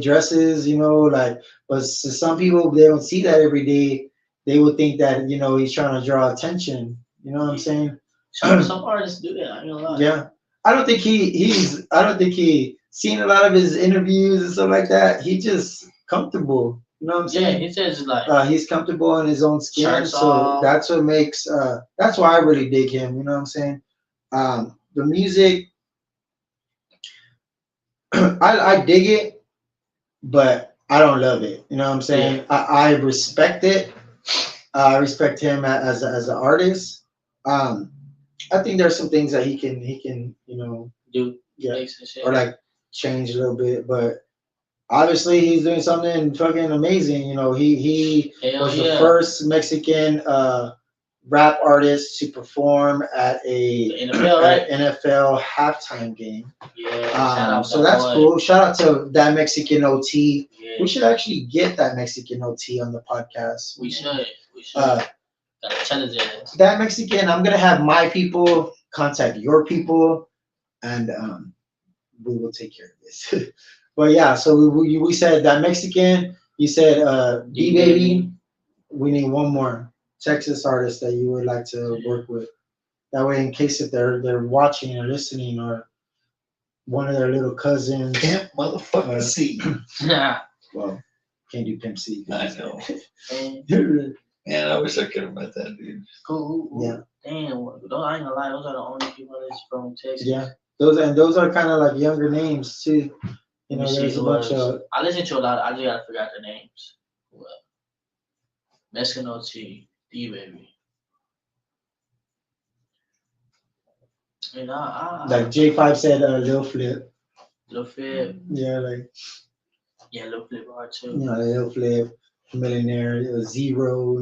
dresses, like, but to some people they don't see that every day. They would think that, he's trying to draw attention. You know what I'm saying? Some artists do that, I ain't gonna lie. Yeah. I don't think he seen a lot of his interviews and stuff like that. He just comfortable. You know what I'm Yeah, saying? he says like He's comfortable in his own skin. Shirts So off. that's what makes that's why I really dig him. You know what I'm saying? The music, I dig it, but I don't love it. You know what I'm saying? I respect it. I respect him as an artist. I think there's some things that he can do yeah, makes and shit. or like change a little bit, but obviously he's doing something fucking amazing. He Hell was the yeah. first Mexican rap artist to perform at The a NFL, right? NFL halftime game. Yeah. Shout out So that that's boy. cool. Shout out to that Mexican OT. Yeah. We should actually get that Mexican OT on the podcast. We should. Gotta challenge it. That Mexican, I'm gonna have my people contact your people, and we will take care of this. But yeah, so we said that Mexican. You said D Baby. We need one more Texas artist that you would like to work with. That way, in case if they're watching or listening, or one of their little cousins. Pimp motherfucker C. Well, can't do Pimp C. I know. Man, Man, I wish I could have met that dude. cool. Yeah. Damn, I ain't gonna lie, those are the only people that's from Texas. Yeah, those are kind of like younger names too. Let me see There's a who bunch else. of I listen to a lot. I just gotta figure out their names. Well, Mexican OT, D Baby. And like J5 said, Lil Flip. Lil Flip. Yeah, like Yeah, Lil Flip hard too. Lil Flip, Millionaire, Zero.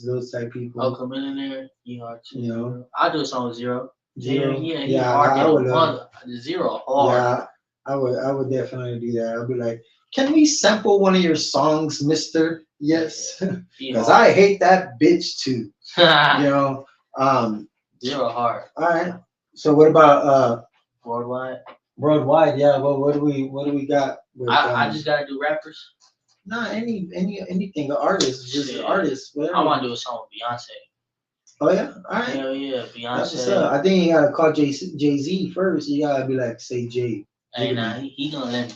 Those type people. Oh, Millionaire, he hard too. You know. I do a song with Zero. Zero. Yeah, he Yeah, hard. I would love Zero hard. Yeah, I would definitely do that. I'd be like, can we sample one of your songs, Mister? Yes, because I hate that bitch too. Zero hard. All right. So what about Worldwide. worldwide? Yeah. Well, what do we got? With, I just gotta do rappers. Nah, anything. Artist, just Shit. artist. Whatever. I wanna do a song with Beyonce. Oh yeah. All right. Hell yeah, That's what's Beyonce. up. I think you gotta call Jay Z first. You gotta be like, say Jay. Hey, nah, he gonna let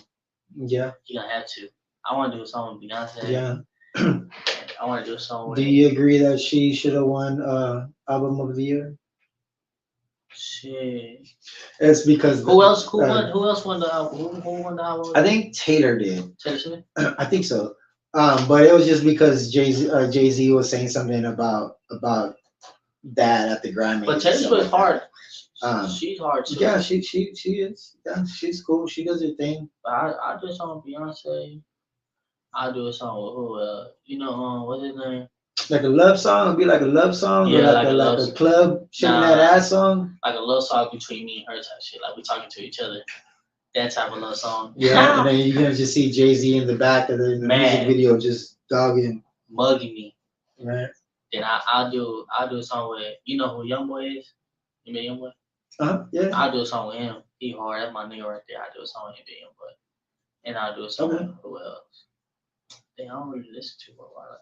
me. Yeah. He gonna have to. I wanna do a song with Beyonce. Yeah. I wanna do a song with. Do you agree that she should have won album of the year? Shit. It's because Who else? Who won the album? Who won the album? I think Taylor did. Taylor Swift. I think so. But it was just because Jay Z was saying something about that at the Grammys. But Taylor Swift's hard. She's hard too. Yeah, she is. Yeah, she's cool. She does her thing. But I do a song with Beyonce. I do a song with who? What's his name? Like a love song, it'd be like a love song, Yeah, or like a club shaking that ass song. Like a love song between me and her type shit. Like we talking to each other. That type of love song. Yeah, and then you're gonna just see Jay-Z in the back of the music video just dogging, mugging me. right? Then I'll do a song with who YoungBoy is? You know YoungBoy? Yeah. I'll do a song with him. He hard. That's my nigga right there. I'll do a song with him, but and I'll do a song Okay. with who else? Damn, I don't really listen to a lot.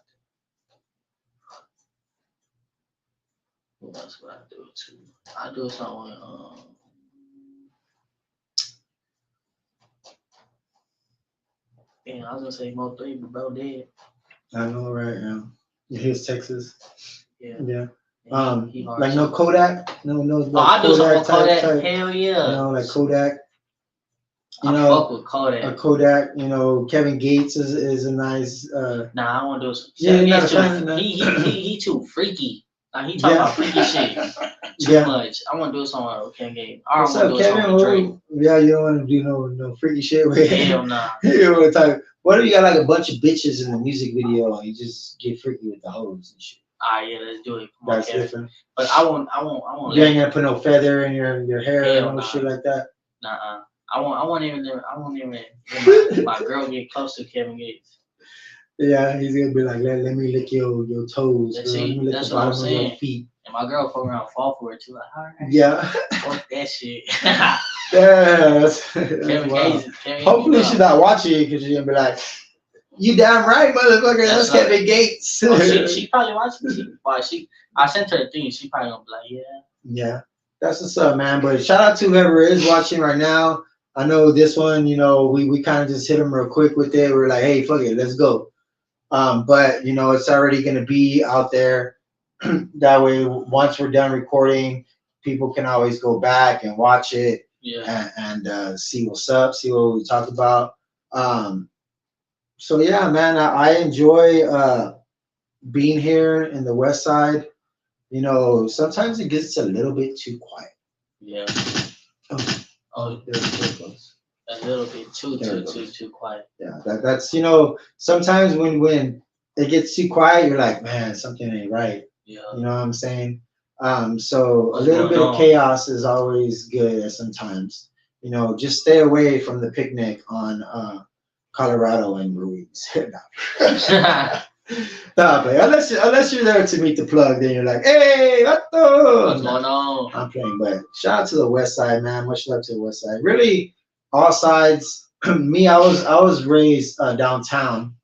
Who else would I do it to? I do a song with damn, I was gonna say Mo3, but bro dead. I know, right? Yeah. Here's Texas. Yeah. Yeah. He hard Like too. no Kodak. No, Oh, like I do something with Kodak. type. Hell You yeah. know, like Kodak. You I know, fuck with Kodak. a Kodak. You know, Kevin Gates is a nice. Nah, I want to do some. Yeah, you're not a Too, fan of that. he too freaky. Like he talk Yeah. about freaky shit too Yeah. much. I want to do a song with Ken Game. I What's don't up, want to do a Kevin? song with Drake. Yeah, you don't want to do no freaky shit with Hell nah. You know what I'm talking. What if you got like a bunch of bitches in the music video and you just get freaky with the hoes and shit? Ah yeah, let's do it. Come on, That's Kevin. different. But I want. You ain't gonna put no feather in your hair Hell and no nah. shit like that. Nah. I want even my girl get close to Kevin Gates. Yeah, he's gonna be like, let me lick your toes, That's bro. Let me lick that's the what I'm bottom of your saying. feet. And my girl fuck around fall for it too. Like, all right. Yeah. Fuck that shit. Yeah, that's Kevin wild. Gates. Hopefully she's not watching it because she's gonna be like, you damn right, motherfucker, that's That's Kevin Gates. Oh, she probably watching. I sent her the thing. She probably gonna be like, yeah. Yeah, that's what's up, man. But shout out to whoever is watching right now. I know this one, you know, we kind of just hit them real quick with it. We're like, hey, fuck it, let's go. But you know, it's already gonna be out there. That way, once we're done recording, people can always go back and watch it Yeah. and see what's up, see what we talked about. So yeah, man, I enjoy being here in the West Side. You know, sometimes it gets a little bit too quiet. Yeah. Oh, there it goes. A little bit too quiet. Yeah, that's you know, sometimes when it gets too quiet, you're like, man, something ain't right. Yeah. You know what I'm saying? So a What's little going bit of on? chaos is always good sometimes. You know, just stay away from the picnic on Colorado and Ruiz. Nah, but unless you're there to meet the plug, then you're like, hey, What's vato. going on? I'm playing, but shout out to the West Side, man. Much love to the West Side. Really, all sides. Me, I was raised downtown,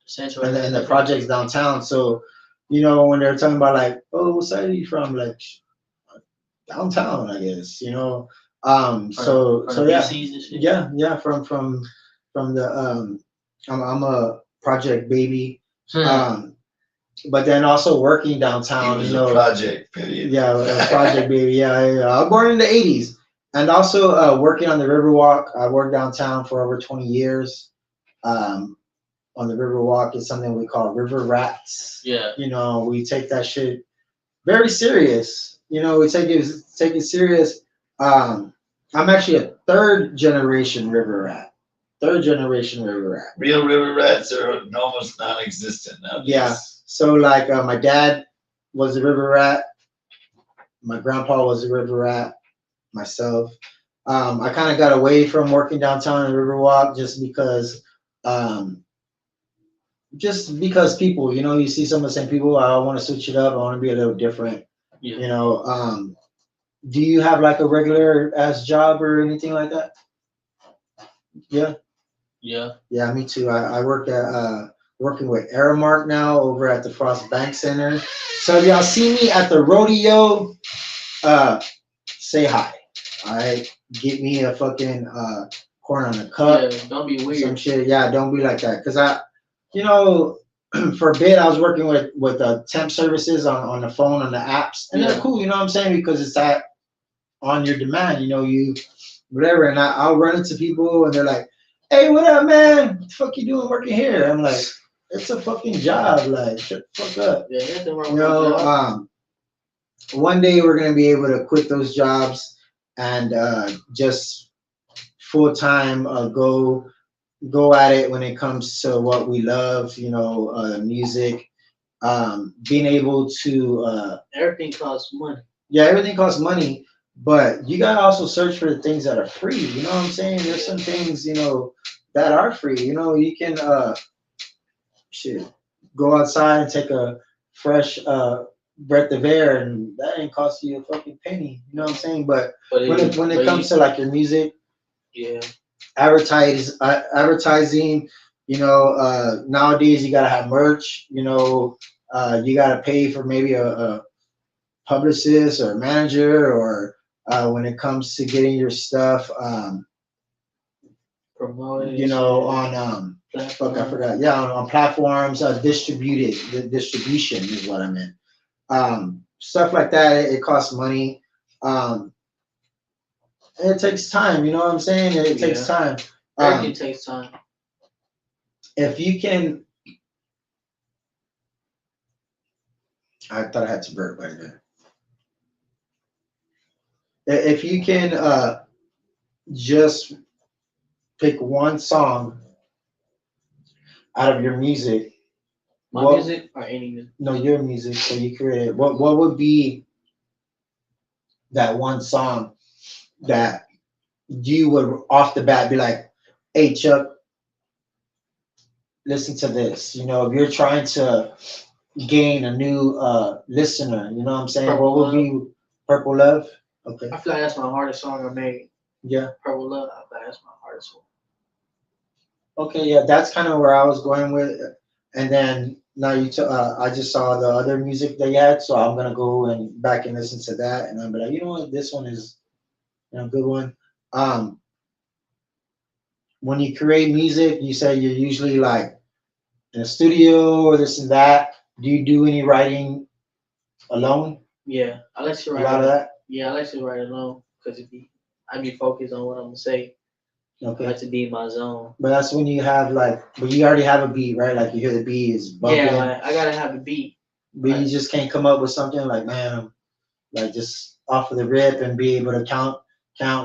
Central. and the projects downtown. So, you know, when they're talking about like, oh, what side are you from? Like downtown, I guess. You know. So the yeah, BCs and shit. yeah. From the I'm a project baby. But then also working downtown, He was you know, a project, period. yeah, a project baby, yeah. I was born in the '80s, and also working on the Riverwalk. I worked downtown for over 20 years. On the Riverwalk is something we call river rats. Yeah. You know, we take that shit very serious. You know, we take it serious. I'm actually a third generation river rat. Real river rats are almost non-existent nowadays. Yeah. So like my dad was a river rat, my grandpa was a river rat, myself. I kind of got away from working downtown in Riverwalk just because people, you know, you see some of the same people. I want to switch it up. I want to be a little different. Yeah. You know, do you have like a regular ass job or anything like that? Yeah. Yeah, me too. I work at working with Aramark now over at the Frost Bank Center. So if y'all see me at the rodeo, say hi. All right, get me a fucking corn on the cup. Yeah, don't be weird. Some shit. Yeah, don't be like that. Cause you know, for a bit I was working with temp services on the phone on the apps, and they're cool. You know what I'm saying? Because it's that on your demand. You know, you whatever, and I'll run into people and they're like, hey, what up, man? What the fuck you doing working here? I'm like, it's a fucking job. Like, shut the fuck up. Yeah, that's the wrong You know, one day we're gonna be able to quit those jobs and just full time go at it when it comes to what we love. You know, music. Being able to everything costs money. Yeah, everything costs money. But you gotta also search for the things that are free. You know what I'm saying? There's some things, you know, that are free. You know, you can go outside and take a fresh breath of air, and that ain't cost you a fucking penny. You know what I'm saying? But But when it comes to like your music, yeah, advertising, nowadays you gotta have merch. You gotta pay for maybe a publicist or a manager, or when it comes to getting your stuff, promoting. on fuck, I Platform. forgot. Yeah, on platforms, distributed. The distribution is what I meant. Stuff like that. It costs money. And it takes time. You know what I'm saying? It takes time. Everything takes time. If you can, I thought I had to burp right there. If you can just pick one song out of your music, My what, music or any music. no, your music, so you created, what would be that one song that you would off the bat be like, hey Chuck, listen to this. If you're trying to gain a new listener, you know what I'm saying? Purple What would be Purple Love? Okay. I feel like that's my hardest song I made. Yeah. Purple Love. I feel like that's my hardest one. Okay, yeah, that's kind of where I was going with. And then now I just saw the other music they had, so I'm gonna go and back and listen to that, and I'm be like, you know what, this one is a good one. Um, when you create music, you say you're usually like in a studio or this and that. Do you do any writing alone? Yeah, I like to A write. lot of that. Yeah, I like to write alone because I be focused on what I'm gonna say. I Okay. like to be in my zone. But that's when you have but you already have a beat, right? Like you hear the beat is bumping. Yeah, like, I gotta have a beat. But you just can't come up with something like, man, like just off of the rip and be able to count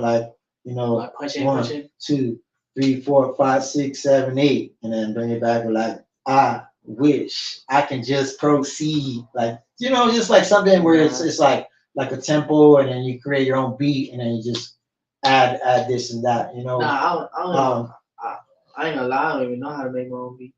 like, Like punching, 1, 2, 3, 4, 5, 6, 7, 8, and then bring it back with like, I wish I can just proceed, like, just like something where it's like a tempo, and then you create your own beat, and then you just add this and that, Nah, I ain't gonna lie, I don't even know how to make my own beat.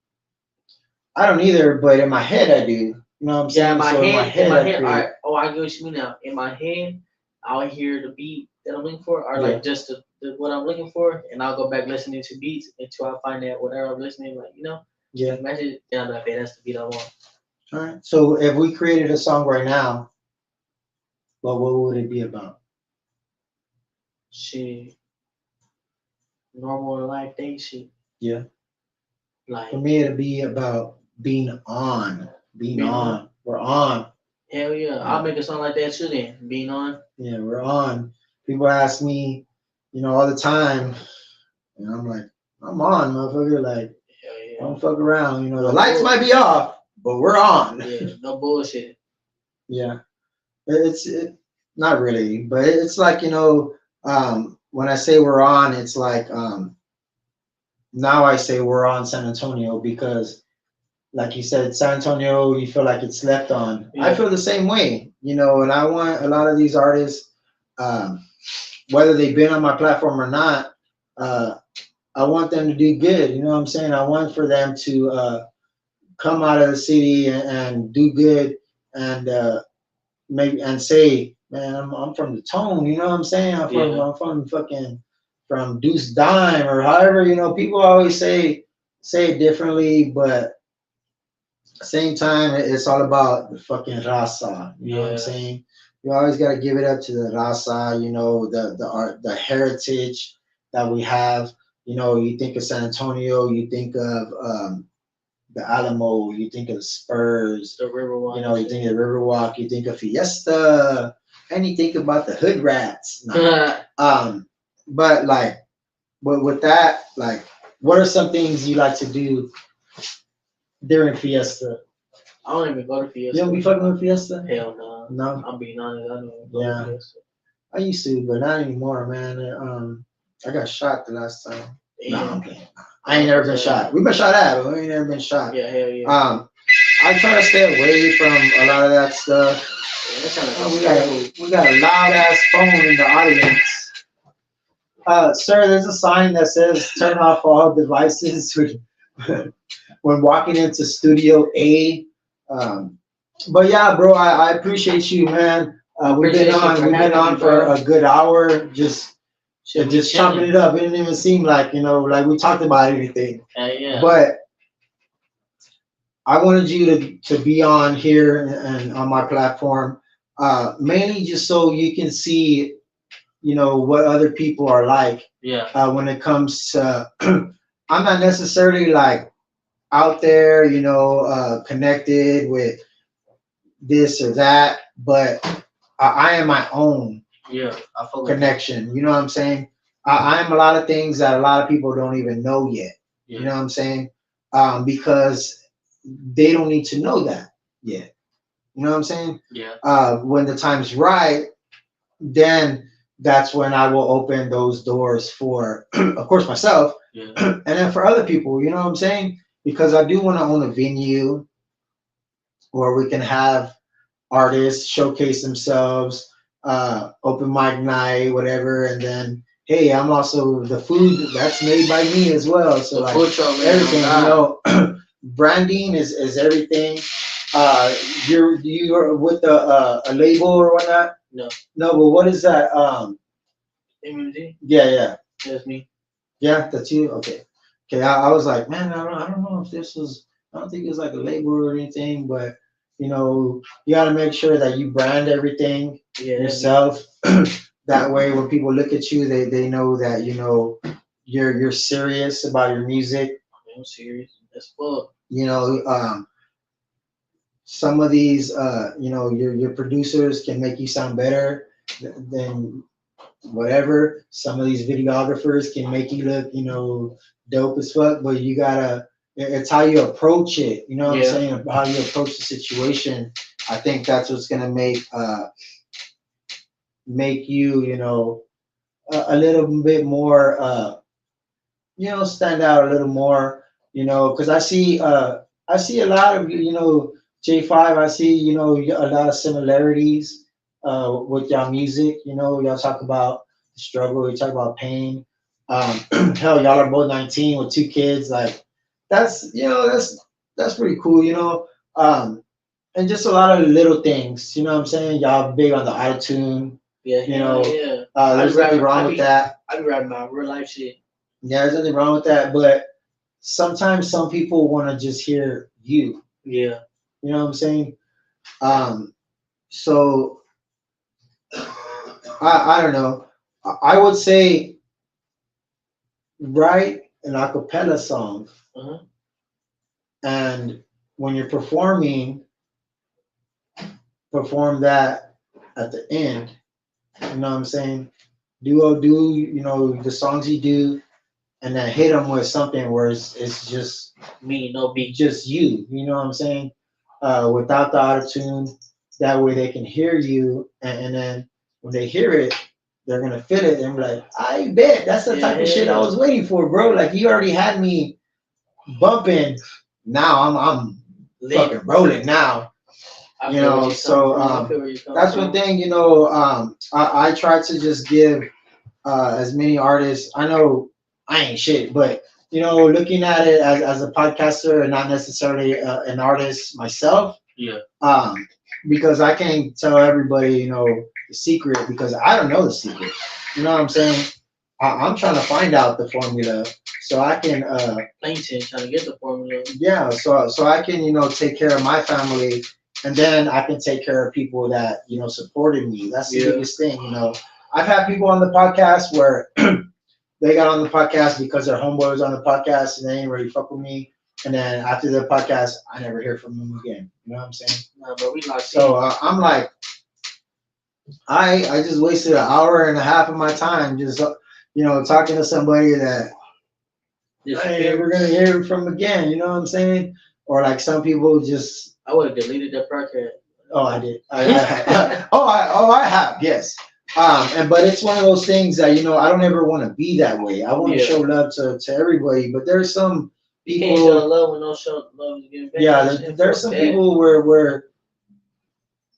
I don't either, but in my head I do. You know what I'm saying? Yeah, in my So head, I all create. right. Oh, I get what you mean now. In my head, I'll hear the beat that I'm looking for, or Yeah. like just what I'm looking for, and I'll go back listening to beats until I find that whatever I'm listening, like Yeah. match it. Then I'm like, okay, that's the beat I want. All right. So if we created a song right now, what would it be about? Shit, normal life day shit. Yeah. Like For me, it'd be about being on. Being on. We're on. hell yeah, I'll make a song like that too. Then being on. Yeah, we're on. People ask me, all the time, and I'm like, I'm on, motherfucker. Like, Hell yeah. don't fuck around. The lights might be off, but we're on. Yeah, no bullshit. Yeah. It's not really, but it's like, when I say we're on, it's like, now I say we're on San Antonio because, like you said, San Antonio, you feel like it's slept on. Yeah. I feel the same way, and I want a lot of these artists, whether they've been on my platform or not, I want them to do good. You know what I'm saying? I want for them to come out of the city and do good, and maybe and say, man, I'm from the Tone. You know what I'm saying? I'm from fucking from Deuce Dime or however. People always say it differently, but same time, it's all about the fucking raza. You know what I'm saying? You always got to give it up to the raza. The art, the heritage that we have. You think of San Antonio, you think of the Alamo, you think of the Spurs, the Riverwalk. You think of the Riverwalk, you think of Fiesta, and you think about the Hood Rats. No. But with that, what are some things you like to do during Fiesta? I don't even go to Fiesta. You don't be fucking with Fiesta? Hell no. No. I'm being honest. I don't even go to Fiesta. I used to, but not anymore, man. I got shot the last time. Yeah. No, I'm playing. I ain't never been shot. We've been shot at, but we ain't never been shot. Yeah, hell yeah. I try to stay away from a lot of that stuff. Yeah, we got a loud ass phone in the audience. Sir, there's a sign that says turn off all devices when walking into Studio A. But yeah, bro, I appreciate you, man. Appreciate you for We've been having on me, for bro. a good hour, Should be just chopping chilling. it up. It didn't even seem like, like we talked about anything. Hell yeah. But I wanted you to be on here and on my platform, mainly just so you can see, what other people are like. Yeah. When it comes to, I'm not necessarily like out there, connected with this or that, but I am my own Yeah. I fuck with that. connection. You know what I'm saying? I am a lot of things that a lot of people don't even know yet. You know Yeah. what I'm saying? Because they don't need to know that yet. You know what I'm saying? Yeah. When the time's right, then that's when I will open those doors for, of course, myself, Yeah. and then for other people. You know what I'm saying? Because I do want to own a venue where we can have artists showcase themselves, open mic night, whatever, and then hey, I'm also the food that's made by me as well. So The like food truck, man. everything, Oh branding is everything. You're with a label or whatnot? no. No, but what is that? MMG. Yeah, That's me. yeah, that's you. Okay, okay. I was like, man, I don't know if this was. I don't think it's like a label or anything, but you got to make sure that you brand everything Yeah. That's me. yourself. That way, when people look at you, they know that you're serious about your music. I'm serious. That's fuck. You know, some of these, your producers can make you sound better than whatever. Some of these videographers can make you look, dope as fuck, but you gotta, it's how you approach it. You know what I'm Yeah. saying? How you approach the situation. I think that's what's gonna make you, a little bit more, stand out a little more, because I see a lot of, J5, I see, a lot of similarities with y'all music. Y'all talk about the struggle, you talk about pain. Hell, y'all are both 19 with two kids. Like, that's pretty cool, and just a lot of little things, you know what I'm saying? Y'all big on the auto tune, Yeah. Yeah. there's nothing wrong with that. I be rapping my real life shit. Yeah, there's nothing wrong with that, but sometimes some people want to just hear you. Yeah. You know what I'm saying? Um, so I don't know. I would say write an a cappella song, Uh-huh. and when you're performing, perform that at the end. You know what I'm saying? Do the songs you do, and then hit them with something where it's just Me, no beat. just you. You know what I'm saying? Without the auto tune. That way they can hear you, and then when they hear it, they're gonna feel it and be like, I bet that's the type of shit I was waiting for, bro. Like you already had me bumping. Now I'm fucking rolling now. So that's one thing. I try to just give as many artists. I know I ain't shit, but looking at it as a podcaster and not necessarily an artist myself. Yeah. Because I can't tell everybody, the secret because I don't know the secret. You know what I'm saying? I'm trying to find out the formula so I can. LinkedIn trying to get the formula. Yeah, so I can take care of my family, and then I can take care of people that supported me. That's the biggest thing. I've had people on the podcast where they got on the podcast because their homeboy was on the podcast and they ain't really fuck with me. And then after the podcast, I never hear from them again. You know what I'm saying? No, but we like So I'm like, I just wasted an hour and a half of my time just talking to somebody that I ain't ever gonna hear from again. You know what I'm saying? Or like some people just. I would have deleted that podcast. Oh, I did. I have. Yes. But it's one of those things that I don't ever want to be that way. I want to show love to everybody, but there's some people. You can't show love when no show love is getting back. Yeah, there's some people where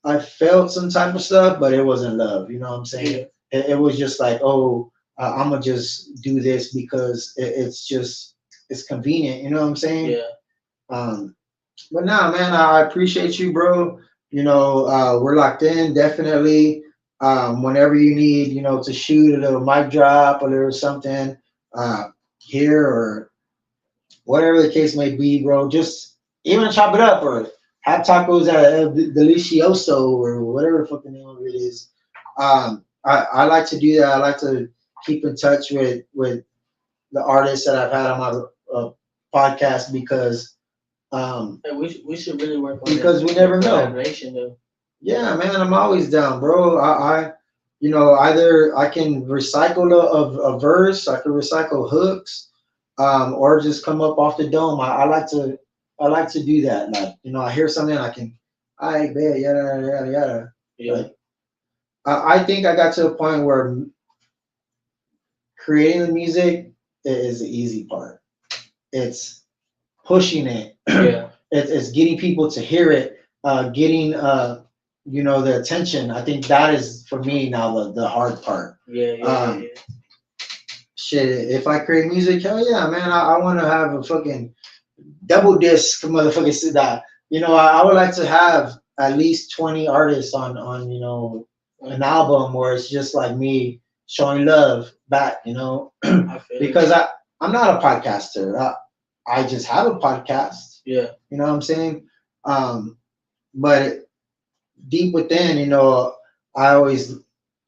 I felt some type of stuff, but it wasn't love. You know what I'm saying? It was just like, oh, I'm gonna just do this because it's convenient. You know what I'm saying? Yeah. But nah, man, I appreciate you, bro. we're locked in, definitely. Whenever you need, to shoot a little mic drop, a little something, uh, here or whatever the case may be, bro, just even chop it up or have tacos at Delicioso or whatever the fucking name of it is. I like to do that. I like to keep in touch with the artists that I've had on my podcast because Hey, we should really work on because we never know. collaboration though. Yeah, man, I'm always down, bro. Either I can recycle a verse, I can recycle hooks, or just come up off the dome. I like to do that. Like, I hear something, I bet, yada, yada, yada. Yeah. Like, I think I got to a point where creating the music is the easy part. It's pushing it. Yeah. It's getting people to hear it, getting the attention. I think that is for me now the hard part. Yeah. Shit, if I create music, hell yeah, man, I want to have a fucking double disc, motherfucker. Sit that. I would like to have at least 20 artists on an album where it's just like me showing love back, I feel because I'm not a podcaster. I just have a podcast. Yeah. You know what I'm saying? But deep within, I always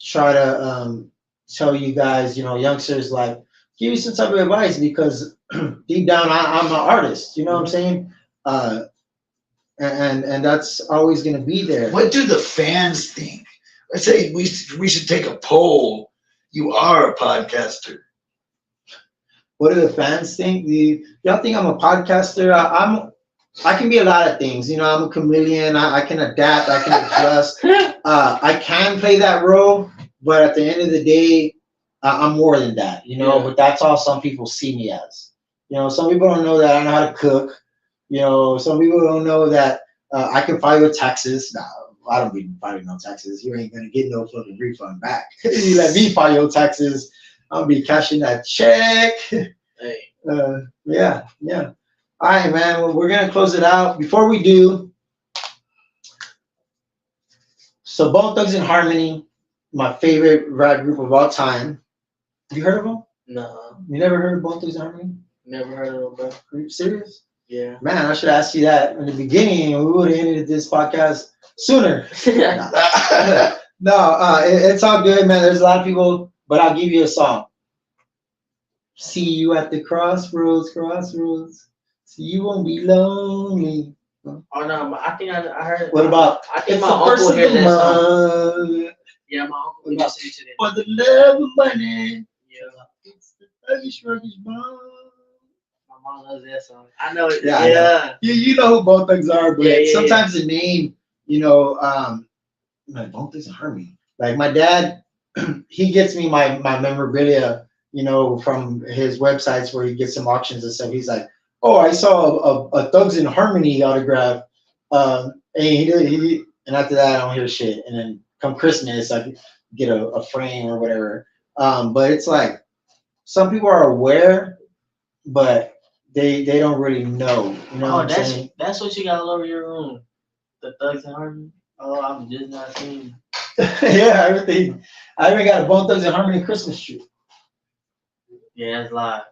try to tell you guys, youngsters, like, give you some type of advice because deep down, I'm an artist. You know what I'm saying? And that's always going to be there. What do the fans think? Let's say we should take a poll. You are a podcaster. What do the fans think? Y'all think I'm a podcaster? I can be a lot of things. I'm a chameleon. I can adapt. I can adjust. I can play that role, but at the end of the day, I'm more than that. Yeah. But that's all some people see me as. Some people don't know that I know how to cook. Some people don't know that I can file your taxes. Nah, I don't be filing no taxes. You ain't gonna get no fucking refund back. You let me file your taxes, I'll be cashing that check. Hey. Yeah. All right, man. Well, we're gonna close it out. Before we do, so Bone Thugs and Harmony, my favorite rap group of all time. You heard of them? No. You never heard of Bone Thugs and Harmony? Never heard of them, bro. Are you serious? Yeah. Man, I should ask you that in the beginning. We would have ended this podcast sooner. No, it's all good, man. There's a lot of people, but I'll give you a song. See you at the crossroads. So you won't be lonely. Oh no, I think I heard. What about? I think my uncle heard that song. Yeah, my uncle What about listened to that. for the love of money? Yeah, It's the thuggish bone. my mom loves that song. I know it. Yeah, Yeah. You know who Bone Thugs are, but Yeah. sometimes the name, like Bone Thugs and Harmony. Like my dad, he gets me my memorabilia, from his websites where he gets some auctions and stuff. He's like, oh, I saw a Thugs and Harmony autograph. And and after that, I don't hear shit. And then come Christmas, I get a frame or whatever. But it's like some people are aware, but they don't really know. You know what I'm saying? That's what you got all over your room. The Thugs and Harmony. Oh, I'm just not seeing. Yeah, everything. I even got a Bone Thugs and Harmony Christmas tree. Yeah, that's live.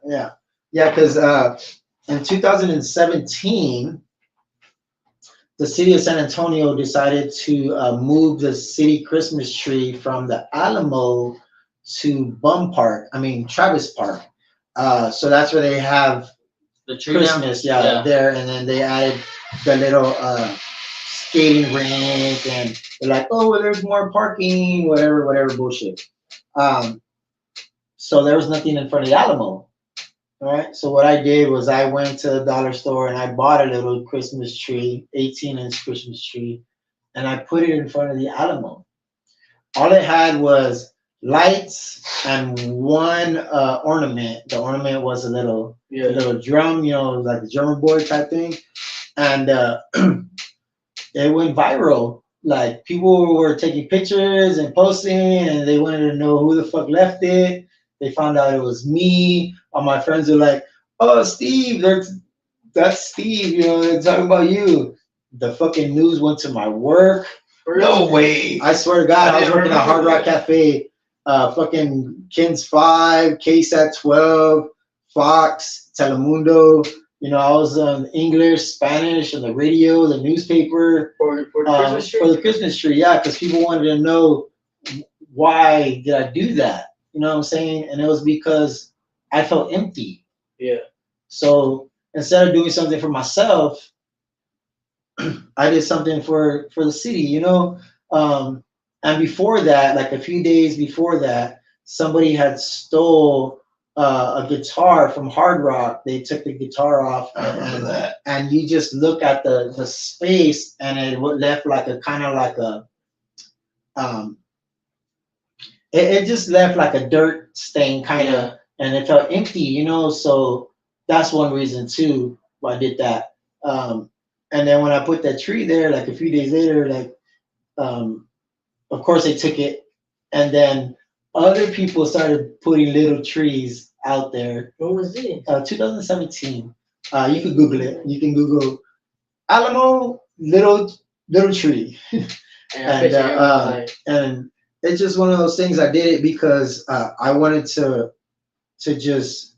Yeah, because in 2017, the city of San Antonio decided to move the city Christmas tree from the Alamo to Travis Park. So that's where they have The tree Christmas, down? there, and then they added the little skating rink, and they're like, oh, well, there's more parking, whatever bullshit. So there was nothing in front of the Alamo. All right. So what I did was I went to the dollar store and I bought a little Christmas tree, 18-inch Christmas tree, and I put it in front of the Alamo. All it had was lights and one ornament. The ornament was a little drum, like the German boy type thing, and it went viral. Like people were taking pictures and posting, and they wanted to know who the fuck left it. They found out it was me. All my friends were like, "Oh, Steve, that's Steve. They're talking about you." The fucking news went to my work. No way. I swear to God, I was didn't working at Hard remember Rock Cafe. Fucking Kins 5, KSAT 12, Fox, Telemundo. You know, I was on English, Spanish, on the radio, the newspaper. For the Christmas tree. For the Christmas tree, yeah, because people wanted to know why did I do that. You know what I'm saying? And it was because I felt empty. Yeah. So instead of doing something for myself, I did something for the city, you know. And before that, like a few days before that, somebody had stole a guitar from Hard Rock. They took the guitar off, I remember that. and you just look at the space, and it left like a kind of like a um, it just left like a dirt stain kind of, Yeah. and it felt empty, you know. So that's one reason too why I did that. And then when I put that tree there, like a few days later, like um, of course they took it, and then other people started putting little trees out there. When was it? 2017. You can Google it. You can Google Alamo little tree. And I bet you everyone was like, And it's just one of those things. I did it because I wanted to just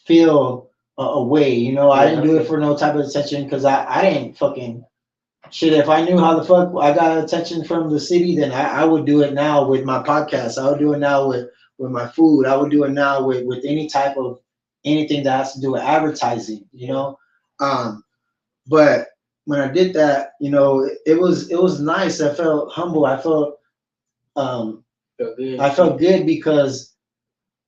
feel a way. You know, I didn't do it for no type of attention because I didn't fucking shit. If I knew how the fuck I got attention from the city, then I would do it now with my podcast. I would do it now with my food. I would do it now with any type of anything that has to do with advertising. You know, but when I did that, you know, it was nice. I felt humble. I felt um, felt good. I felt good because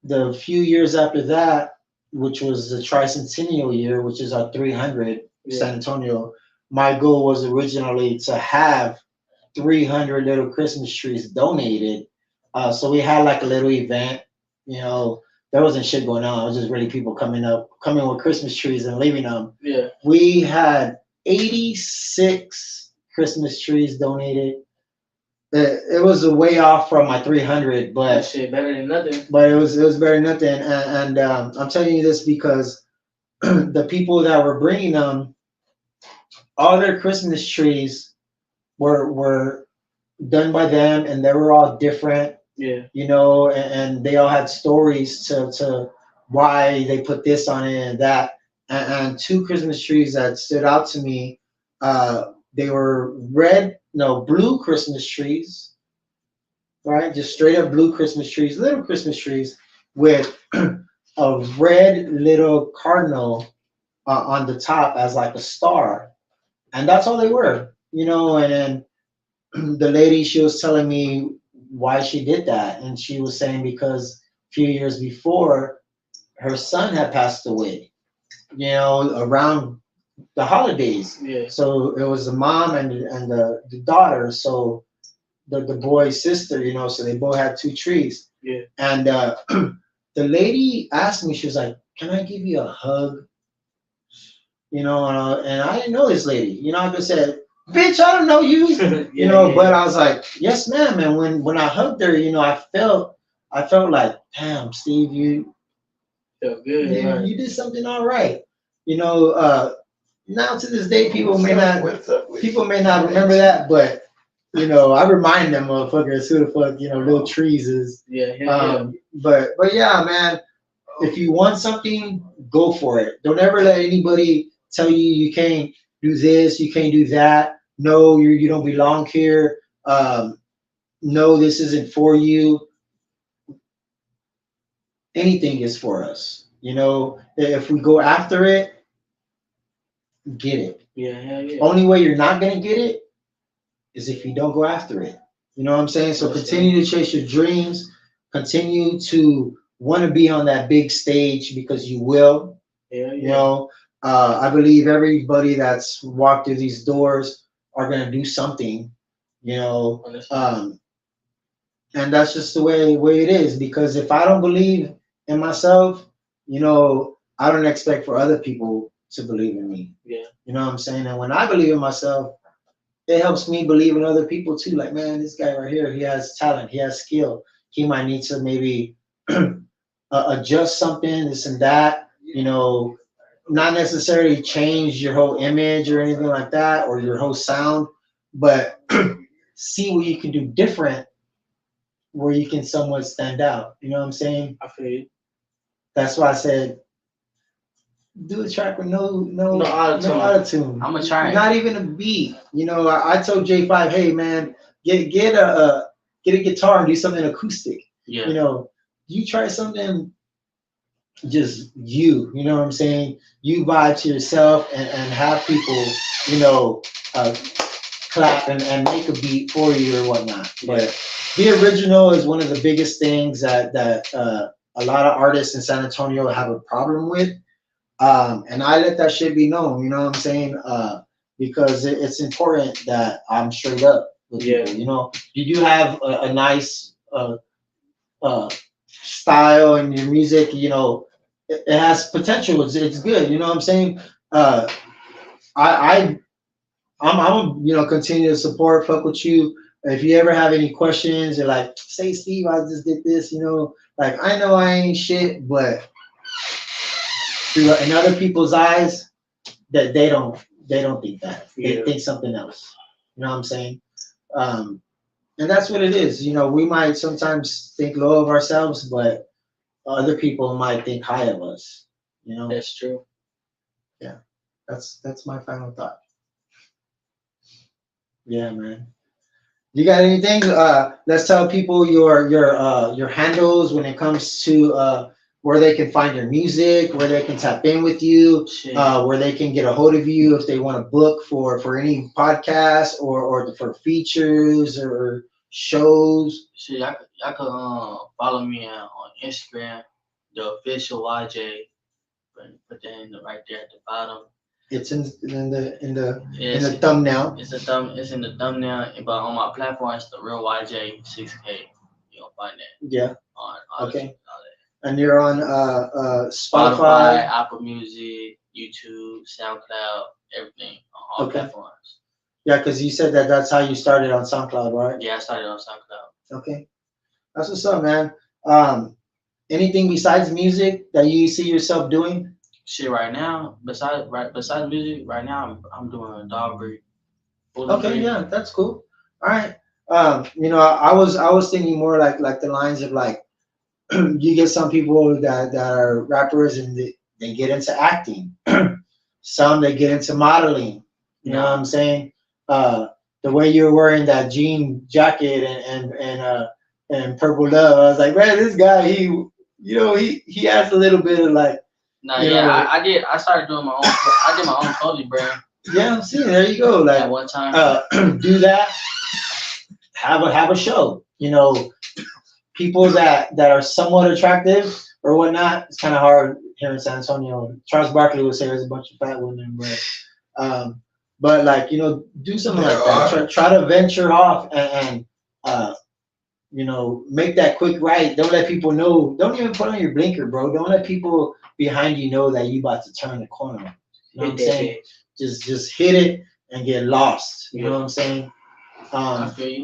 the few years after that, which was the tricentennial year, which is our 300 San Antonio, my goal was originally to have 300 little Christmas trees donated. So we had like a little event, you know, there wasn't shit going on. It was just really people coming with Christmas trees and leaving them. Yeah. We had 86 Christmas trees donated. It was a way off from my 300, That but shit better than nothing. it was better than nothing. And I'm telling you this because the people that were bringing them, all their Christmas trees were done by them, and they were all different. Yeah. You know, and they all had stories to why they put this on it and that. And two Christmas trees that stood out to me, they were blue Christmas trees, right? Just straight up blue Christmas trees, little Christmas trees with a red little cardinal on the top as like a star, and that's all they were, you know. And then the lady, she was telling me why she did that, and she was saying because a few years before her son had passed away, you know, around the holidays. Yeah. So it was the mom and the daughter. So the boy's sister, you know, so they both had two trees. Yeah. And the lady asked me, she was like, "Can I give you a hug?" You know, and I didn't know this lady. You know, I just said, "Bitch, I don't know you." You know, but I was like, "Yes, ma'am." And when I hugged her, you know, I felt like, "Damn, Steve, you felt good. you did something all right." You know, now to this day, people may not remember that, but you know, I remind them motherfuckers who the fuck, you know, little trees is. Yeah. But yeah, man, if you want something, go for it. Don't ever let anybody tell you you can't do this, you can't do that. No, you don't belong here. No, this isn't for you. Anything is for us. You know, if we go after it, get it. Yeah. Only way you're not gonna get it is if you don't go after it. You know what I'm saying? So continue to chase your dreams. Continue to want to be on that big stage because you will. Yeah. You know, I believe everybody that's walked through these doors are gonna do something. You know, and that's just the way it is. Because if I don't believe in myself, you know, I don't expect for other people to believe in me. Yeah. You know what I'm saying? And when I believe in myself, it helps me believe in other people too. Like, man, this guy right here, he has talent, he has skill. He might need to maybe adjust something, this and that, you know, not necessarily change your whole image or anything like that, or your whole sound, but see what you can do different where you can somewhat stand out. You know what I'm saying? I feel you. That's why I said do a track with no auto-tune. auto-tune. I'm gonna try it. Not even a beat. You know, I told J5, hey man, get a guitar and do something acoustic. Yeah. You know, you try something just you know what I'm saying? You vibe to yourself and have people, you know, clap and make a beat for you or whatnot. But be original is one of the biggest things that a lot of artists in San Antonio have a problem with. And I let that shit be known, you know what I'm saying? Because it's important that I'm straight up with people. You know, you do have a nice style in your music. You know, it has potential. It's good. You know what I'm saying? I I'm you know continue to support, fuck with you. If you ever have any questions, you're like, say Steve, I just did this. You know, like I know I ain't shit, but in other people's eyes, that they don't think that. They think something else. You know what I'm saying? And that's what it is. You know, we might sometimes think low of ourselves, but other people might think high of us. You know? That's true. Yeah. That's my final thought. Yeah, man. You got anything? Let's tell people your handles when it comes to where they can find your music, where they can tap in with you, where they can get a hold of you if they want to book for any podcast or for features or shows. Shit, y'all could follow me on Instagram, the official YJ. Put that right there at the bottom. It's in the thumbnail. It's in the thumbnail, but on my platform it's the real YJ 6K. You'll find that. Yeah. On Okay. all that. And you're on Spotify, Apple Music, YouTube, SoundCloud, everything on all platforms. Yeah, because you said that's how you started on SoundCloud, right? Yeah, I started on SoundCloud. Okay. That's what's up, man. Anything besides music that you see yourself doing? Shit, right now, besides music, right now I'm doing dog breed. Okay, yeah, that's cool. All right. You know, I was thinking more like the lines of like you get some people that are rappers and they get into acting. Some they get into modeling. You know what I'm saying? The way you're wearing that jean jacket and purple love, I was like, man, this guy, he has a little bit of like. Nah, yeah, I did. I started doing my own. I did my own clothing brand. Yeah, see, there you go. Like at one time, do that. Have a show. You know, people that are somewhat attractive or whatnot. It's kind of hard here in San Antonio. Charles Barkley would say there's a bunch of fat women, but like you know, do something like that. Try to venture off and you know, make that quick right. Don't let people know. Don't even put on your blinker, bro. Don't let people behind you know that you about to turn the corner. You know what I'm saying? Just hit it and get lost. You know what I'm saying?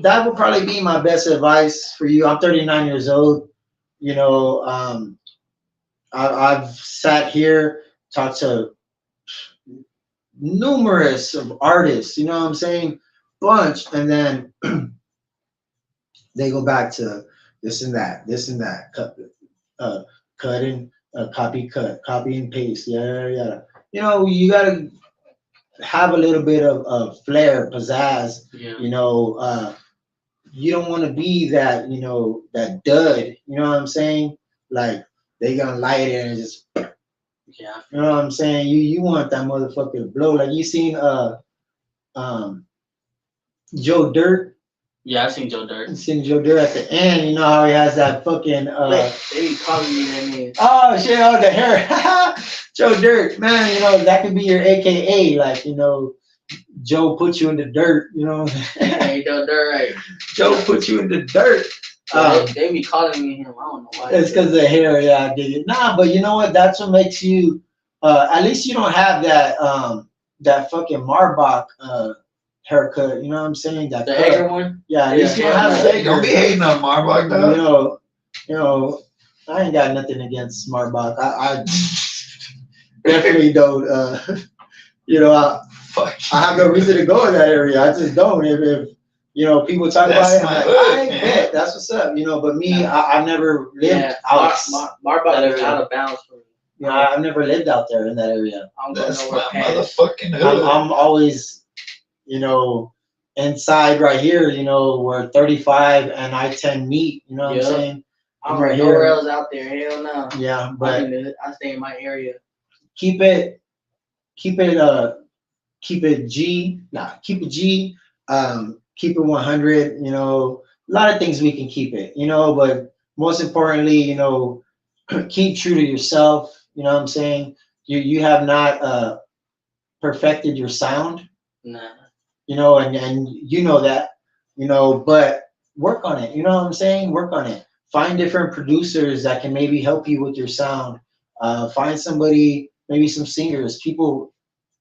That would probably be my best advice for you. I'm 39 years old. You know, I've sat here, talked to numerous of artists. You know what I'm saying? Bunch, and then they go back to this and that, cutting, copy and paste, yada. You know, you gotta have a little bit of flair, pizzazz. Yeah. You know, you don't want to be that, you know, that dud. You know what I'm saying? Like they gonna light it and just. Yeah. You know what I'm saying? You want that motherfucker to blow. Like you seen Joe Dirt. Yeah, I seen Joe Dirt. You seen Joe Dirt at the end. You know how he has that fucking. They be calling me that name. Oh shit! Oh, the hair. Joe Dirt, man. You know that could be your AKA. Like you know, Joe put you in the dirt. You know. Hey, Joe Dirt, right? Joe put you in the dirt. They be calling me him. I don't know why. It's because of the hair. Yeah, I dig it. Nah, but you know what? That's what makes you. At least you don't have that that fucking Marbach haircut. You know what I'm saying? That the Egger one. Yeah, at least you don't have Hey, don't be hating on Marbach, though. You know, I ain't got nothing against Marbach. I definitely don't. You know, Fuck. I have no reason to go in that area. I just don't. If you know, people talk That's about it, my I'm like, hood, I man. bet that's what's up. You know, but me, I've never lived Yeah, out. Marbach is out of bounds for me. You know, I've never lived out there in that area. I'm going That's nowhere my past. motherfucking hood. I'm always, you know, inside right here. You know, where 35 and I-10 meet. You know what Yeah. I'm saying? I'm right nowhere here. else out there. Hell no. Yeah, but I stay in my area. keep it, keep it, keep it G. Nah, keep it G. Keep it 100. You know, a lot of things we can keep it. You know, but most importantly, you know, keep true to yourself. You know what I'm saying? You have not perfected your sound. Nah. You know, and you know that. You know, but work on it. You know what I'm saying? Work on it. Find different producers that can maybe help you with your sound. Find somebody, maybe some singers, people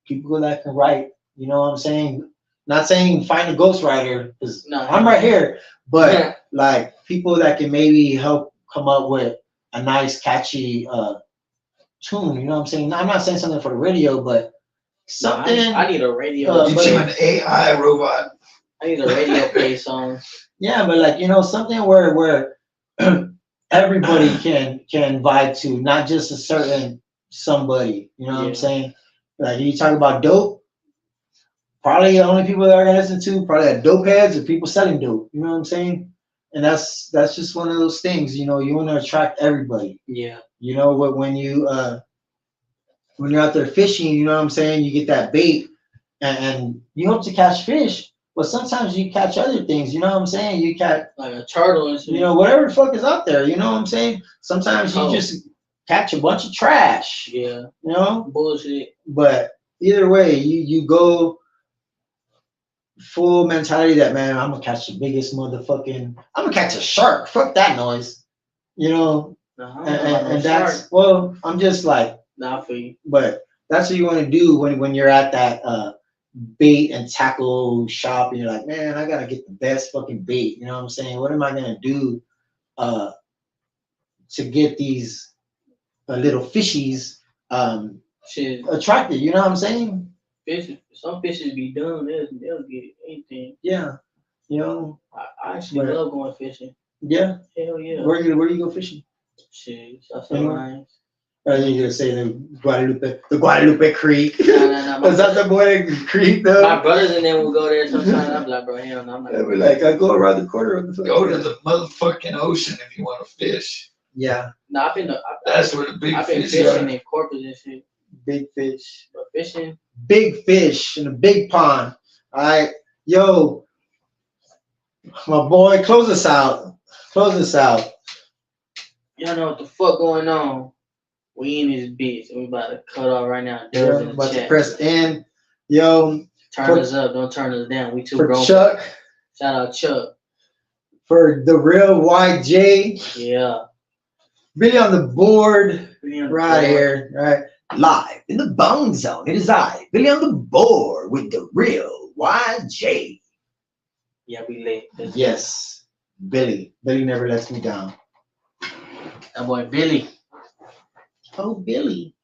that can write. You know what I'm saying? Not saying find a ghostwriter because No. I'm right here, but Yeah. like people that can maybe help come up with a nice, catchy tune. You know what I'm saying? I'm not saying something for the radio, but something. I need a radio. Get you an AI robot. I need a radio play song. Yeah, but like, you know, something where everybody can vibe to, not just a certain somebody. You know what I'm saying? Like you talk about dope, probably the only people that are gonna listen to probably are dope heads or people selling dope. You know what I'm saying? And that's just one of those things. You know, you want to attract everybody. Yeah. You know what, when you're out there fishing, you know what I'm saying, you get that bait and you hope to catch fish, but sometimes you catch other things. You know what I'm saying? You catch like a turtle and shit. you know, whatever the fuck is out there. You know what I'm saying? Sometimes you just catch a bunch of trash. Yeah. You know? Bullshit. But either way, you go full mentality that, man, I'm gonna catch the biggest motherfucking, I'm gonna catch a shark. Fuck that noise. You know? And that's, well, I'm just like, not for you. But that's what you want to do when you're at that bait and tackle shop and you're like, man, I gotta get the best fucking bait. You know what I'm saying? What am I gonna do to get these little fishies attracted? You know what I'm saying? Some fishes be dumb. They'll get anything. Yeah, you know. I actually love going fishing. Yeah. Hell yeah. Where you go fishing? Shit, Southside Lines. Are you gonna say the Guadalupe Creek? No. Was that the boy Creek though? My brothers and them will go there sometimes. I'm like, bro, hell no. I'm not. I'd be like, I go around the corner of the Go to the motherfucking ocean if you want to fish. Yeah. No, That's where the big I've been fish fishing are. in Corpus and shit. Big fish. But fishing. Big fish in a big pond. All right. Yo, my boy, close us out. Close us out. Y'all know what the fuck going on. We in this bitch and we about to cut off right now. Yeah, in the about to chat. press in. Yo. Turn us up, don't turn us down. We too For broke. Chuck. Shout out Chuck. For the real YJ. Yeah. Billy on the board. Right Right here. Right. Live in the Bone Zone. It is I, Billy on the board with the real YJ. Yeah, we lit. Yes. Billy. Billy never lets me down. That boy Billy. Oh, Billy.